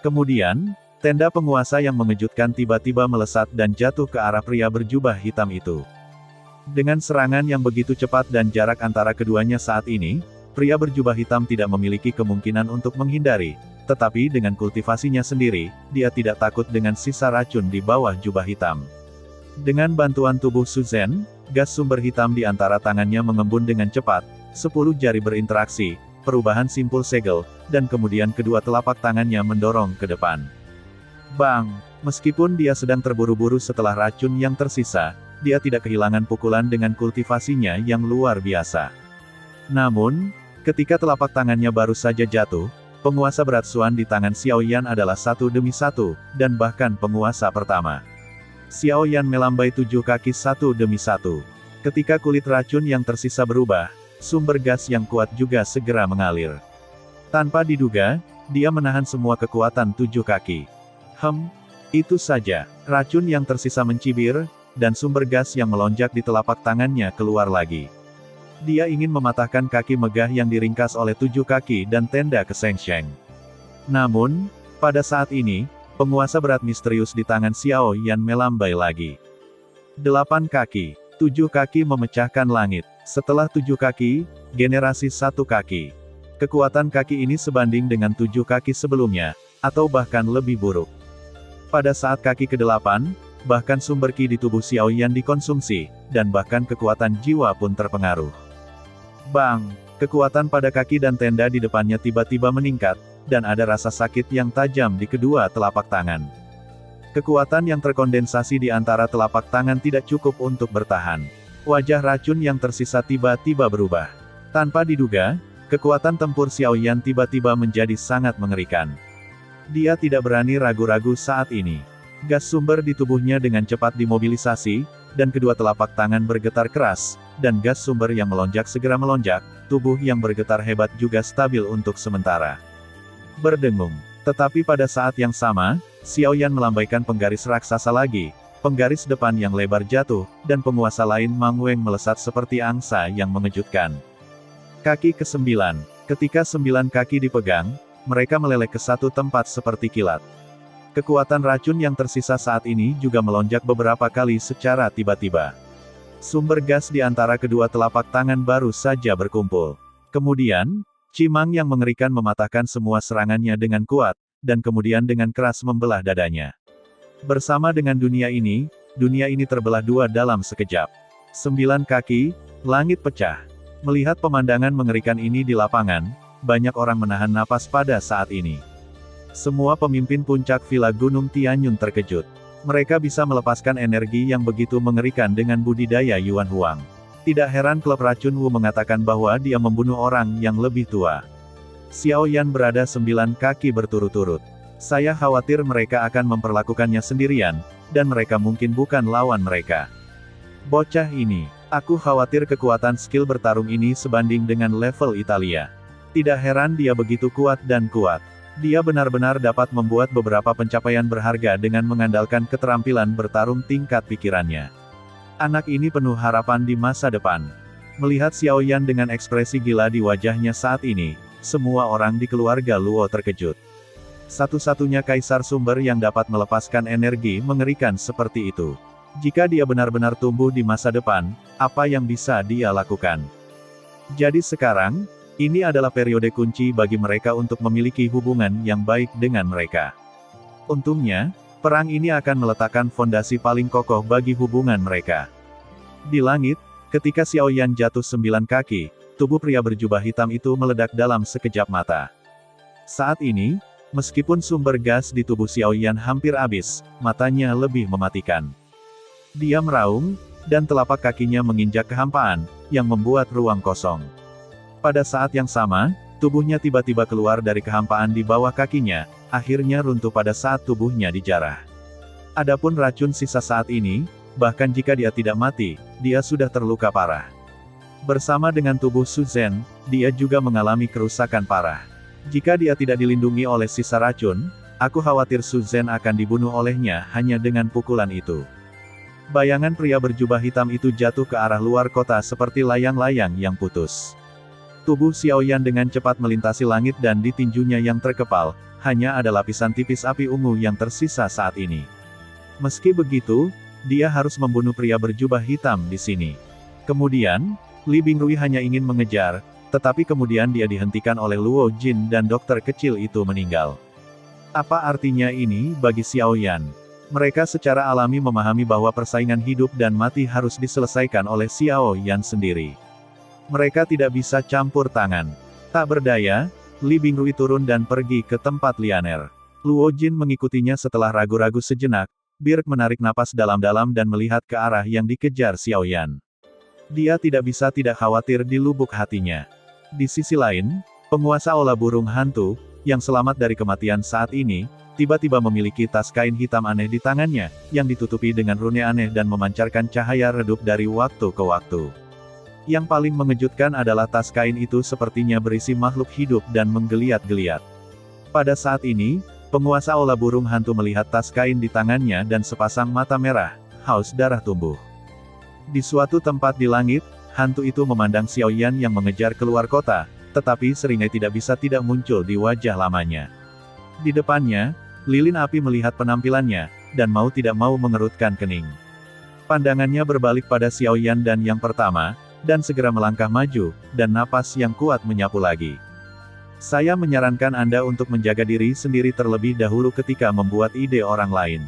Kemudian, Tenda penguasa yang mengejutkan tiba-tiba melesat dan jatuh ke arah pria berjubah hitam itu. Dengan serangan yang begitu cepat dan jarak antara keduanya saat ini, pria berjubah hitam tidak memiliki kemungkinan untuk menghindari, tetapi dengan kultivasinya sendiri, dia tidak takut dengan sisa racun di bawah jubah hitam. Dengan bantuan tubuh Suzhen, gas sumber hitam di antara tangannya mengembun dengan cepat, 10 jari berinteraksi, perubahan simpul segel, dan kemudian kedua telapak tangannya mendorong ke depan. Bang! Meskipun dia sedang terburu-buru setelah racun yang tersisa, dia tidak kehilangan pukulan dengan kultivasinya yang luar biasa. Namun, ketika telapak tangannya baru saja jatuh, penguasa berat Xuan di tangan Xiao Yan adalah satu demi satu, dan bahkan penguasa pertama. Xiao Yan melambai 7 kaki satu demi satu. Ketika kulit racun yang tersisa berubah, sumber gas yang kuat juga segera mengalir. Tanpa diduga, dia menahan semua kekuatan 7 kaki. Itu saja, racun yang tersisa mencibir, dan sumber gas yang melonjak di telapak tangannya keluar lagi. Dia ingin mematahkan kaki megah yang diringkas oleh 7 kaki dan tenda Kesengsheng. Namun, pada saat ini, penguasa berat misterius di tangan Xiao Yan melambai lagi. 8 kaki, 7 kaki memecahkan langit. Setelah 7 kaki, generasi 1 kaki. Kekuatan kaki ini sebanding dengan 7 kaki sebelumnya, atau bahkan lebih buruk. Pada saat kaki ke-8, bahkan sumber ki di tubuh Xiao Yan dikonsumsi, dan bahkan kekuatan jiwa pun terpengaruh. Bang! Kekuatan pada kaki dan tenda di depannya tiba-tiba meningkat, dan ada rasa sakit yang tajam di kedua telapak tangan. Kekuatan yang terkondensasi di antara telapak tangan tidak cukup untuk bertahan. Wajah racun yang tersisa tiba-tiba berubah. Tanpa diduga, kekuatan tempur Xiao Yan tiba-tiba menjadi sangat mengerikan. Dia tidak berani ragu-ragu saat ini. Gas sumber di tubuhnya dengan cepat dimobilisasi, dan kedua telapak tangan bergetar keras, dan gas sumber yang melonjak segera melonjak, tubuh yang bergetar hebat juga stabil untuk sementara. Berdengung. Tetapi pada saat yang sama, Xiao Yan melambaikan penggaris raksasa lagi, penggaris depan yang lebar jatuh, dan penguasa lain Mang Weng melesat seperti angsa yang mengejutkan. Kaki ke-9. Ketika 9 kaki dipegang, mereka meleleh ke satu tempat seperti kilat. Kekuatan racun yang tersisa saat ini juga melonjak beberapa kali secara tiba-tiba. Sumber gas di antara kedua telapak tangan baru saja berkumpul. Kemudian, Cimang yang mengerikan mematahkan semua serangannya dengan kuat, dan kemudian dengan keras membelah dadanya. Bersama dengan dunia ini terbelah dua dalam sekejap. 9 kaki, langit pecah. Melihat pemandangan mengerikan ini di lapangan, banyak orang menahan napas pada saat ini. Semua pemimpin puncak Villa Gunung Tianyun terkejut. Mereka bisa melepaskan energi yang begitu mengerikan dengan budidaya Yuan Huang. Tidak heran klub racun Wu mengatakan bahwa dia membunuh orang yang lebih tua. Xiao Yan berada 9 kaki berturut-turut. Saya khawatir mereka akan memperlakukannya sendirian, dan mereka mungkin bukan lawan mereka. Bocah ini, aku khawatir kekuatan skill bertarung ini sebanding dengan level Italia. Tidak heran dia begitu kuat dan kuat. Dia benar-benar dapat membuat beberapa pencapaian berharga dengan mengandalkan keterampilan bertarung tingkat pikirannya. Anak ini penuh harapan di masa depan. Melihat Xiao Yan dengan ekspresi gila di wajahnya saat ini, semua orang di keluarga Luo terkejut. Satu-satunya kaisar sumber yang dapat melepaskan energi mengerikan seperti itu. Jika dia benar-benar tumbuh di masa depan, apa yang bisa dia lakukan? Jadi sekarang, ini adalah periode kunci bagi mereka untuk memiliki hubungan yang baik dengan mereka. Untungnya, perang ini akan meletakkan fondasi paling kokoh bagi hubungan mereka. Di langit, ketika Xiao Yan jatuh 9 kaki, tubuh pria berjubah hitam itu meledak dalam sekejap mata. Saat ini, meskipun sumber gas di tubuh Xiao Yan hampir habis, matanya lebih mematikan. Dia meraung, dan telapak kakinya menginjak kehampaan, yang membuat ruang kosong. Pada saat yang sama, tubuhnya tiba-tiba keluar dari kehampaan di bawah kakinya, akhirnya runtuh pada saat tubuhnya dijarah. Adapun racun sisa saat ini, bahkan jika dia tidak mati, dia sudah terluka parah. Bersama dengan tubuh Suzhen, dia juga mengalami kerusakan parah. Jika dia tidak dilindungi oleh sisa racun, aku khawatir Suzhen akan dibunuh olehnya hanya dengan pukulan itu. Bayangan pria berjubah hitam itu jatuh ke arah luar kota seperti layang-layang yang putus. Tubuh Xiaoyan dengan cepat melintasi langit dan di tinjunya yang terkepal, hanya ada lapisan tipis api ungu yang tersisa saat ini. Meski begitu, dia harus membunuh pria berjubah hitam di sini. Kemudian, Li Bingrui hanya ingin mengejar, tetapi kemudian dia dihentikan oleh Luo Jin dan dokter kecil itu meninggal. Apa artinya ini bagi Xiaoyan? Mereka secara alami memahami bahwa persaingan hidup dan mati harus diselesaikan oleh Xiaoyan sendiri. Mereka tidak bisa campur tangan. Tak berdaya, Li Bingrui turun dan pergi ke tempat Lianer. Luo Jin mengikutinya setelah ragu-ragu sejenak. Birk menarik napas dalam-dalam dan melihat ke arah yang dikejar Xiaoyan. Dia tidak bisa tidak khawatir di lubuk hatinya. Di sisi lain, penguasa olah burung hantu, yang selamat dari kematian saat ini, tiba-tiba memiliki tas kain hitam aneh di tangannya, yang ditutupi dengan rune aneh dan memancarkan cahaya redup dari waktu ke waktu. Yang paling mengejutkan adalah tas kain itu sepertinya berisi makhluk hidup dan menggeliat-geliat. Pada saat ini, penguasa olah burung hantu melihat tas kain di tangannya dan sepasang mata merah, haus darah tumbuh. Di suatu tempat di langit, hantu itu memandang Xiaoyan yang mengejar keluar kota, tetapi seringai tidak bisa tidak muncul di wajah lamanya. Di depannya, lilin api melihat penampilannya, dan mau tidak mau mengerutkan kening. Pandangannya berbalik pada Xiaoyan dan yang pertama, dan segera melangkah maju, dan napas yang kuat menyapu lagi. Saya menyarankan Anda untuk menjaga diri sendiri terlebih dahulu ketika membuat ide orang lain.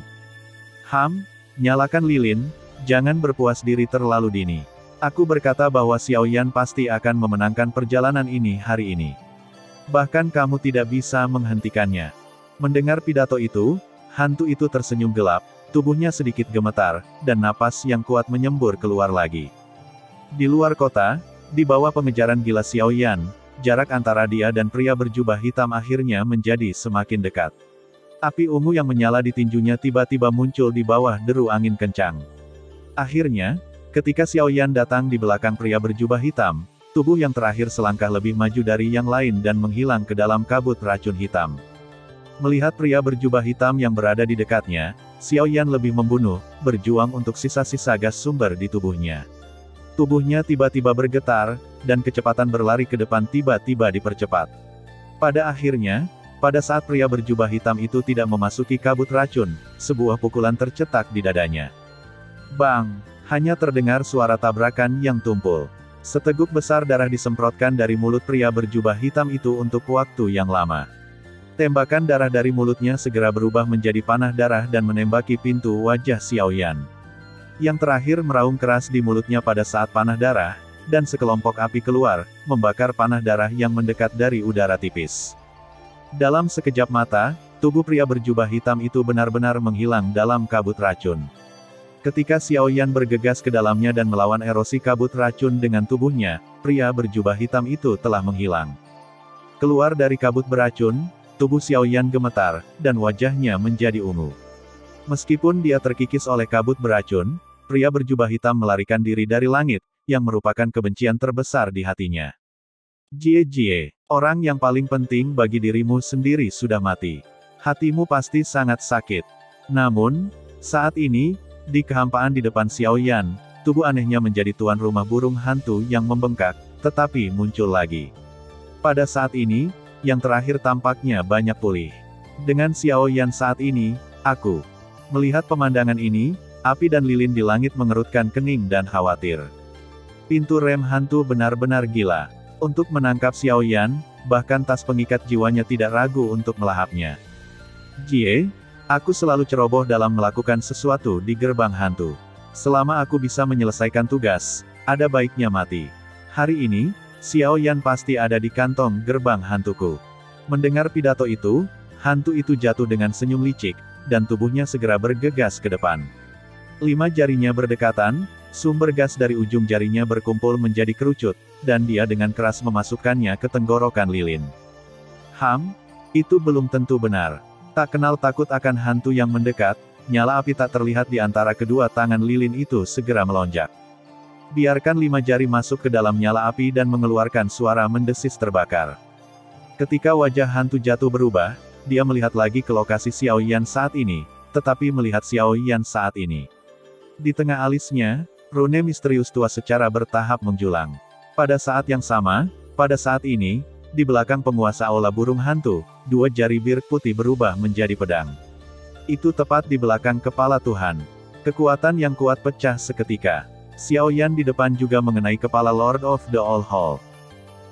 Nyalakan lilin, jangan berpuas diri terlalu dini. Aku berkata bahwa Xiaoyan pasti akan memenangkan perjalanan ini hari ini. Bahkan kamu tidak bisa menghentikannya. Mendengar pidato itu, hantu itu tersenyum gelap, tubuhnya sedikit gemetar, dan napas yang kuat menyembur keluar lagi. Di luar kota, di bawah pengejaran gila Xiaoyan, jarak antara dia dan pria berjubah hitam akhirnya menjadi semakin dekat. Api ungu yang menyala di tinjunya tiba-tiba muncul di bawah deru angin kencang. Akhirnya, ketika Xiaoyan datang di belakang pria berjubah hitam, tubuh yang terakhir selangkah lebih maju dari yang lain dan menghilang ke dalam kabut racun hitam. Melihat pria berjubah hitam yang berada di dekatnya, Xiaoyan lebih membunuh, berjuang untuk sisa-sisa gas sumber di tubuhnya. Tubuhnya tiba-tiba bergetar, dan kecepatan berlari ke depan tiba-tiba dipercepat. Pada akhirnya, pada saat pria berjubah hitam itu tidak memasuki kabut racun, sebuah pukulan tercetak di dadanya. Bang! Hanya terdengar suara tabrakan yang tumpul. Seteguk besar darah disemprotkan dari mulut pria berjubah hitam itu untuk waktu yang lama. Tembakan darah dari mulutnya segera berubah menjadi panah darah dan menembaki pintu wajah Xiaoyan. Yang terakhir meraung keras di mulutnya pada saat panah darah, dan sekelompok api keluar, membakar panah darah yang mendekat dari udara tipis. Dalam sekejap mata, tubuh pria berjubah hitam itu benar-benar menghilang dalam kabut racun. Ketika Xiaoyan bergegas ke dalamnya dan melawan erosi kabut racun dengan tubuhnya, pria berjubah hitam itu telah menghilang. Keluar dari kabut beracun, tubuh Xiaoyan gemetar, dan wajahnya menjadi ungu. Meskipun dia terkikis oleh kabut beracun, pria berjubah hitam melarikan diri dari langit, yang merupakan kebencian terbesar di hatinya. Jie, orang yang paling penting bagi dirimu sendiri sudah mati. Hatimu pasti sangat sakit. Namun, saat ini, di kehampaan di depan Xiaoyan, tubuh anehnya menjadi tuan rumah burung hantu yang membengkak, tetapi muncul lagi. Pada saat ini, yang terakhir tampaknya banyak pulih. Dengan Xiaoyan saat ini, aku melihat pemandangan ini, api dan lilin di langit mengerutkan kening dan khawatir. Pintu rem hantu benar-benar gila. Untuk menangkap Xiaoyan, bahkan tas pengikat jiwanya tidak ragu untuk melahapnya. Jie, aku selalu ceroboh dalam melakukan sesuatu di gerbang hantu. Selama aku bisa menyelesaikan tugas, ada baiknya mati. Hari ini, Xiaoyan pasti ada di kantong gerbang hantuku. Mendengar pidato itu, hantu itu jatuh dengan senyum licik, dan tubuhnya segera bergegas ke depan. 5 jarinya berdekatan, sumber gas dari ujung jarinya berkumpul menjadi kerucut, dan dia dengan keras memasukkannya ke tenggorokan lilin. Itu belum tentu benar. Tak kenal takut akan hantu yang mendekat, nyala api tak terlihat di antara kedua tangan lilin itu segera melonjak. Biarkan 5 jari masuk ke dalam nyala api dan mengeluarkan suara mendesis terbakar. Ketika wajah hantu jatuh berubah, dia melihat lagi ke lokasi Xiaoyan saat ini, tetapi melihat Xiaoyan saat ini. Di tengah alisnya, rune misterius tua secara bertahap menjulang. Pada saat yang sama, Pada saat ini, di belakang penguasa aula burung hantu, dua jari bir putih berubah menjadi pedang. Itu tepat di belakang kepala Tuhan. Kekuatan yang kuat pecah seketika. Xiao Yan di depan juga mengenai kepala Lord of the All Hall.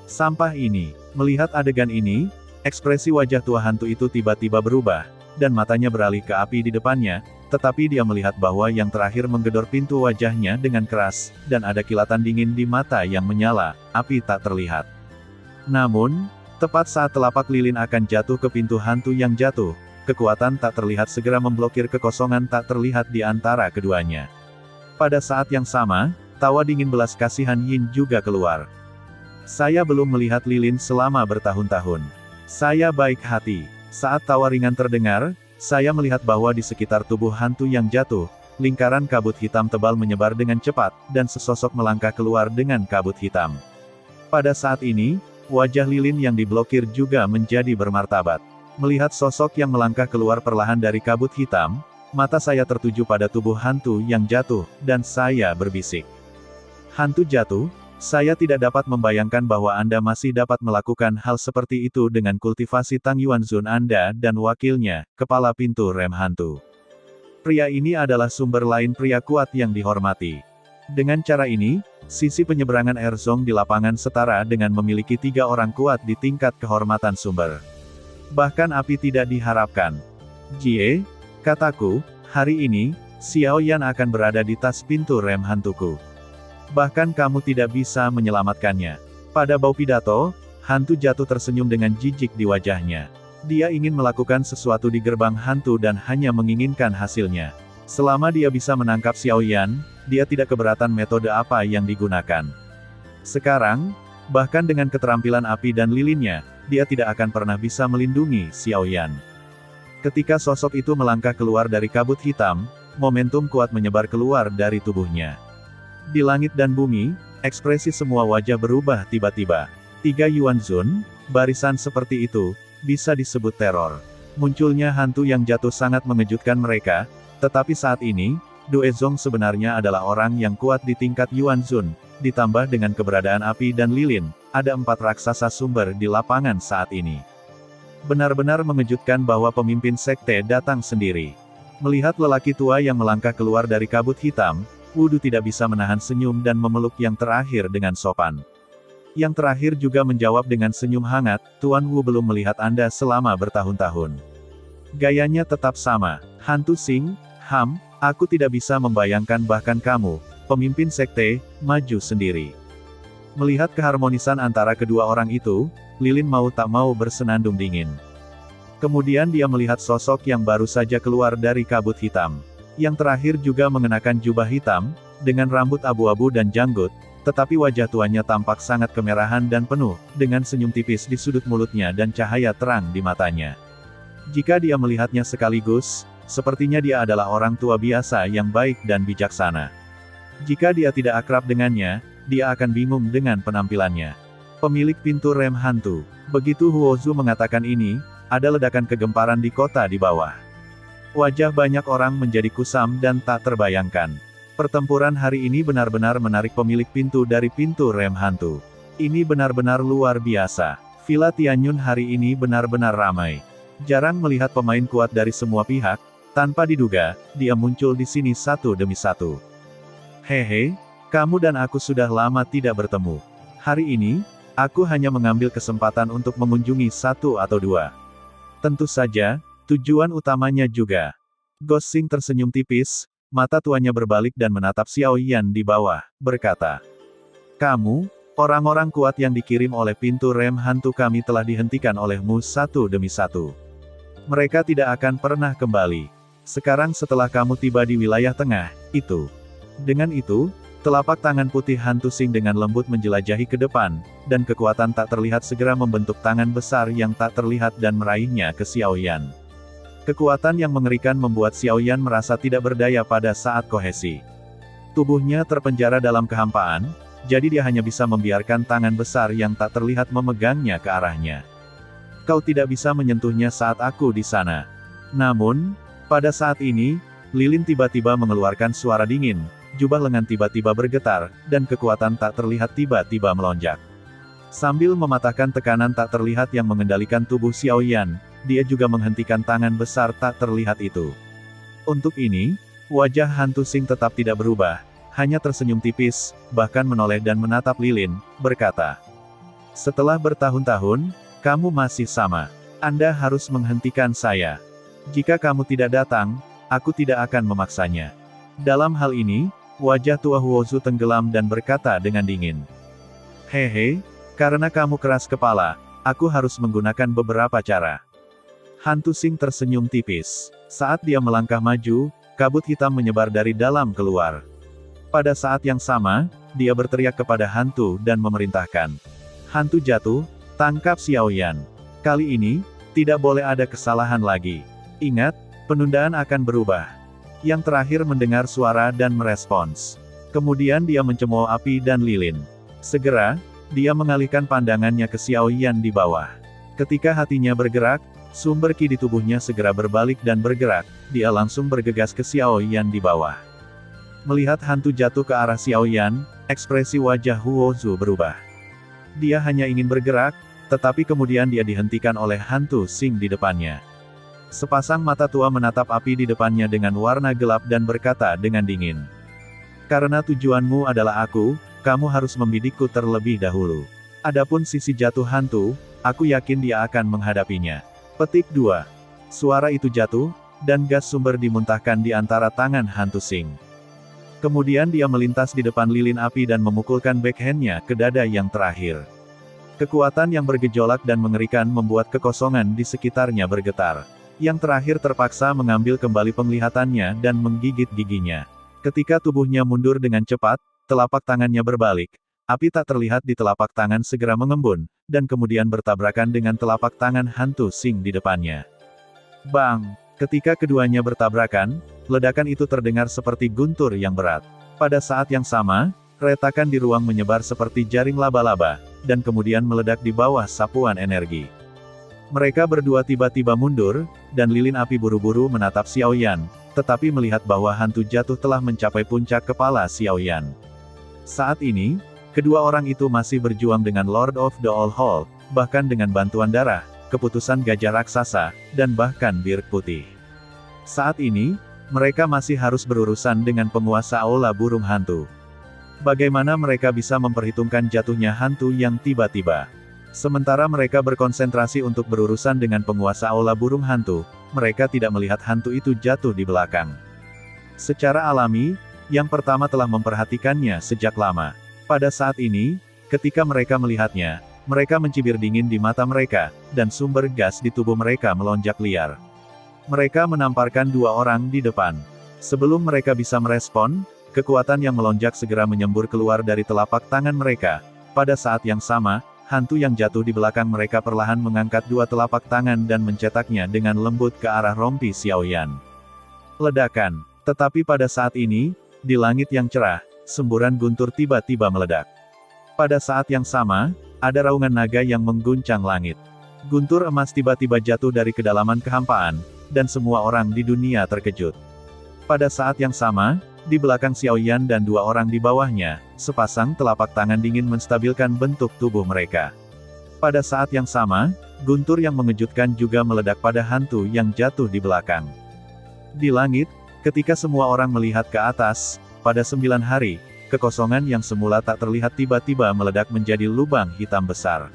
Sampah ini. Melihat adegan ini, ekspresi wajah tua hantu itu tiba-tiba berubah, dan matanya beralih ke api di depannya, tetapi dia melihat bahwa yang terakhir menggedor pintu wajahnya dengan keras, dan ada kilatan dingin di mata yang menyala, api tak terlihat. Namun, tepat saat telapak lilin akan jatuh ke pintu hantu yang jatuh, kekuatan tak terlihat segera memblokir kekosongan tak terlihat di antara keduanya. Pada saat yang sama, tawa dingin belas kasihan Yin juga keluar. Saya belum melihat lilin selama bertahun-tahun. Saya baik hati. Saat tawa ringan terdengar, saya melihat bahwa di sekitar tubuh hantu yang jatuh, lingkaran kabut hitam tebal menyebar dengan cepat, dan sesosok melangkah keluar dengan kabut hitam. Pada saat ini, wajah lilin yang diblokir juga menjadi bermartabat. Melihat sosok yang melangkah keluar perlahan dari kabut hitam, mata saya tertuju pada tubuh hantu yang jatuh, dan saya berbisik. Hantu jatuh? Saya tidak dapat membayangkan bahwa Anda masih dapat melakukan hal seperti itu dengan kultivasi Tang Yuanzun Anda dan wakilnya, kepala pintu rem hantu. Pria ini adalah sumber lain pria kuat yang dihormati. Dengan cara ini, sisi penyeberangan Erzong di lapangan setara dengan memiliki 3 orang kuat di tingkat kehormatan sumber. Bahkan api tidak diharapkan. Jie, kataku, hari ini, Xiao Yan akan berada di tas pintu rem hantuku. Bahkan kamu tidak bisa menyelamatkannya. Pada bau pidato, hantu jatuh tersenyum dengan jijik di wajahnya. Dia ingin melakukan sesuatu di gerbang hantu dan hanya menginginkan hasilnya. Selama dia bisa menangkap Xiao Yan, dia tidak keberatan metode apa yang digunakan. Sekarang, bahkan dengan keterampilan api dan lilinnya, dia tidak akan pernah bisa melindungi Xiao Yan. Ketika sosok itu melangkah keluar dari kabut hitam, momentum kuat menyebar keluar dari tubuhnya. Di langit dan bumi, ekspresi semua wajah berubah tiba-tiba. 3 Yuanzun, barisan seperti itu, bisa disebut teror. Munculnya hantu yang jatuh sangat mengejutkan mereka, tetapi saat ini, Due Zong sebenarnya adalah orang yang kuat di tingkat Yuanzun, ditambah dengan keberadaan api dan lilin, ada 4 raksasa sumber di lapangan saat ini. Benar-benar mengejutkan bahwa pemimpin sekte datang sendiri. Melihat lelaki tua yang melangkah keluar dari kabut hitam, Wudu tidak bisa menahan senyum dan memeluk yang terakhir dengan sopan. Yang terakhir juga menjawab dengan senyum hangat, Tuan Wu belum melihat Anda selama bertahun-tahun. Gayanya tetap sama. Hantu Sing, aku tidak bisa membayangkan bahkan kamu, pemimpin sekte, maju sendiri. Melihat keharmonisan antara kedua orang itu, Lilin mau tak mau bersenandung dingin. Kemudian dia melihat sosok yang baru saja keluar dari kabut hitam. Yang terakhir juga mengenakan jubah hitam, dengan rambut abu-abu dan janggut, tetapi wajah tuanya tampak sangat kemerahan dan penuh, dengan senyum tipis di sudut mulutnya dan cahaya terang di matanya. Jika dia melihatnya sekaligus, sepertinya dia adalah orang tua biasa yang baik dan bijaksana. Jika dia tidak akrab dengannya, dia akan bingung dengan penampilannya. Pemilik pintu rem hantu. Begitu Huozu mengatakan ini, ada ledakan kegemparan di kota di bawah. Wajah banyak orang menjadi kusam dan tak terbayangkan. Pertempuran hari ini benar-benar menarik pemilik pintu dari pintu rem hantu. Ini benar-benar luar biasa. Villa Tianyun hari ini benar-benar ramai. Jarang melihat pemain kuat dari semua pihak, tanpa diduga, dia muncul di sini satu demi satu. Hehe, kamu dan aku sudah lama tidak bertemu. Hari ini, aku hanya mengambil kesempatan untuk mengunjungi 1 atau 2. Tentu saja, tujuan utamanya juga. Ghost Sing tersenyum tipis, mata tuanya berbalik dan menatap Xiao Yan di bawah, berkata, "Kamu, orang-orang kuat yang dikirim oleh pintu rem hantu kami telah dihentikan olehmu satu demi satu. Mereka tidak akan pernah kembali. Sekarang setelah kamu tiba di wilayah tengah, itu." Dengan itu, telapak tangan putih hantu Sing dengan lembut menjelajahi ke depan, dan kekuatan tak terlihat segera membentuk tangan besar yang tak terlihat dan meraihnya ke Xiao Yan. Kekuatan yang mengerikan membuat Xiao Yan merasa tidak berdaya pada saat kohesi. Tubuhnya terpenjara dalam kehampaan, jadi dia hanya bisa membiarkan tangan besar yang tak terlihat memegangnya ke arahnya. "Kau tidak bisa menyentuhnya saat aku di sana." Namun, pada saat ini, Lilin tiba-tiba mengeluarkan suara dingin, jubah lengan tiba-tiba bergetar, dan kekuatan tak terlihat tiba-tiba melonjak. Sambil mematahkan tekanan tak terlihat yang mengendalikan tubuh Xiaoyan, dia juga menghentikan tangan besar tak terlihat itu. Untuk ini, wajah hantu Xing tetap tidak berubah, hanya tersenyum tipis, bahkan menoleh dan menatap lilin, berkata, "Setelah bertahun-tahun, kamu masih sama. Anda harus menghentikan saya. Jika kamu tidak datang, aku tidak akan memaksanya." Dalam hal ini, wajah tua Huozu tenggelam dan berkata dengan dingin, "Hehe, karena kamu keras kepala, aku harus menggunakan beberapa cara." Hantu Xing tersenyum tipis. Saat dia melangkah maju, kabut hitam menyebar dari dalam keluar. Pada saat yang sama, dia berteriak kepada hantu dan memerintahkan, "Hantu jatuh, tangkap Xiaoyan. Kali ini, tidak boleh ada kesalahan lagi. Ingat, penundaan akan berubah." Yang terakhir mendengar suara dan merespons. Kemudian dia mencemooh api dan lilin. Segera, dia mengalihkan pandangannya ke Xiaoyan di bawah. Ketika hatinya bergerak, sumber ki di tubuhnya segera berbalik dan bergerak, dia langsung bergegas ke Xiaoyan di bawah. Melihat hantu jatuh ke arah Xiaoyan, ekspresi wajah Huozu berubah. Dia hanya ingin bergerak, tetapi kemudian dia dihentikan oleh hantu Xing di depannya. Sepasang mata tua menatap api di depannya dengan warna gelap dan berkata dengan dingin, "Karena tujuanmu adalah aku, kamu harus membidikku terlebih dahulu. Adapun sisi jatuh hantu, aku yakin dia akan menghadapinya." Petik 2. Suara itu jatuh, dan gas sumber dimuntahkan di antara tangan hantu Xing. Kemudian dia melintas di depan lilin api dan memukulkan backhand-nya ke dada yang terakhir. Kekuatan yang bergejolak dan mengerikan membuat kekosongan di sekitarnya bergetar. Yang terakhir terpaksa mengambil kembali penglihatannya dan menggigit giginya. Ketika tubuhnya mundur dengan cepat, telapak tangannya berbalik. Api tak terlihat di telapak tangan segera mengembun, dan kemudian bertabrakan dengan telapak tangan hantu Xing di depannya. Bang! Ketika keduanya bertabrakan, ledakan itu terdengar seperti guntur yang berat. Pada saat yang sama, retakan di ruang menyebar seperti jaring laba-laba, dan kemudian meledak di bawah sapuan energi. Mereka berdua tiba-tiba mundur, dan lilin api buru-buru menatap Xiaoyan, tetapi melihat bahwa hantu jatuh telah mencapai puncak kepala Xiaoyan. Saat ini, kedua orang itu masih berjuang dengan Lord of the All Hall, bahkan dengan bantuan darah, keputusan gajah raksasa, dan bahkan bir putih. Saat ini, mereka masih harus berurusan dengan penguasa aula burung hantu. Bagaimana mereka bisa memperhitungkan jatuhnya hantu yang tiba-tiba? Sementara mereka berkonsentrasi untuk berurusan dengan penguasa aula burung hantu, mereka tidak melihat hantu itu jatuh di belakang. Secara alami, yang pertama telah memperhatikannya sejak lama. Pada saat ini, ketika mereka melihatnya, mereka mencibir dingin di mata mereka, dan sumber gas di tubuh mereka melonjak liar. Mereka menamparkan dua orang di depan. Sebelum mereka bisa merespon, kekuatan yang melonjak segera menyembur keluar dari telapak tangan mereka. Pada saat yang sama, hantu yang jatuh di belakang mereka perlahan mengangkat dua telapak tangan dan mencetaknya dengan lembut ke arah rompi Xiaoyan. Ledakan. Tetapi pada saat ini, di langit yang cerah, semburan guntur tiba-tiba meledak. Pada saat yang sama, ada raungan naga yang mengguncang langit. Guntur emas tiba-tiba jatuh dari kedalaman kehampaan, dan semua orang di dunia terkejut. Pada saat yang sama, di belakang Xiaoyan dan dua orang di bawahnya, sepasang telapak tangan dingin menstabilkan bentuk tubuh mereka. Pada saat yang sama, guntur yang mengejutkan juga meledak pada hantu yang jatuh di belakang. Di langit, ketika semua orang melihat ke atas, pada 9 hari, kekosongan yang semula tak terlihat tiba-tiba meledak menjadi lubang hitam besar.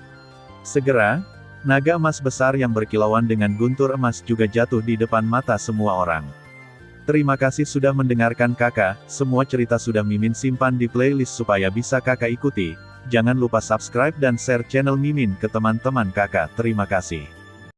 Segera, naga emas besar yang berkilauan dengan guntur emas juga jatuh di depan mata semua orang. Terima kasih sudah mendengarkan kakak, semua cerita sudah Mimin simpan di playlist supaya bisa kakak ikuti. Jangan lupa subscribe dan share channel Mimin ke teman-teman kakak. Terima kasih.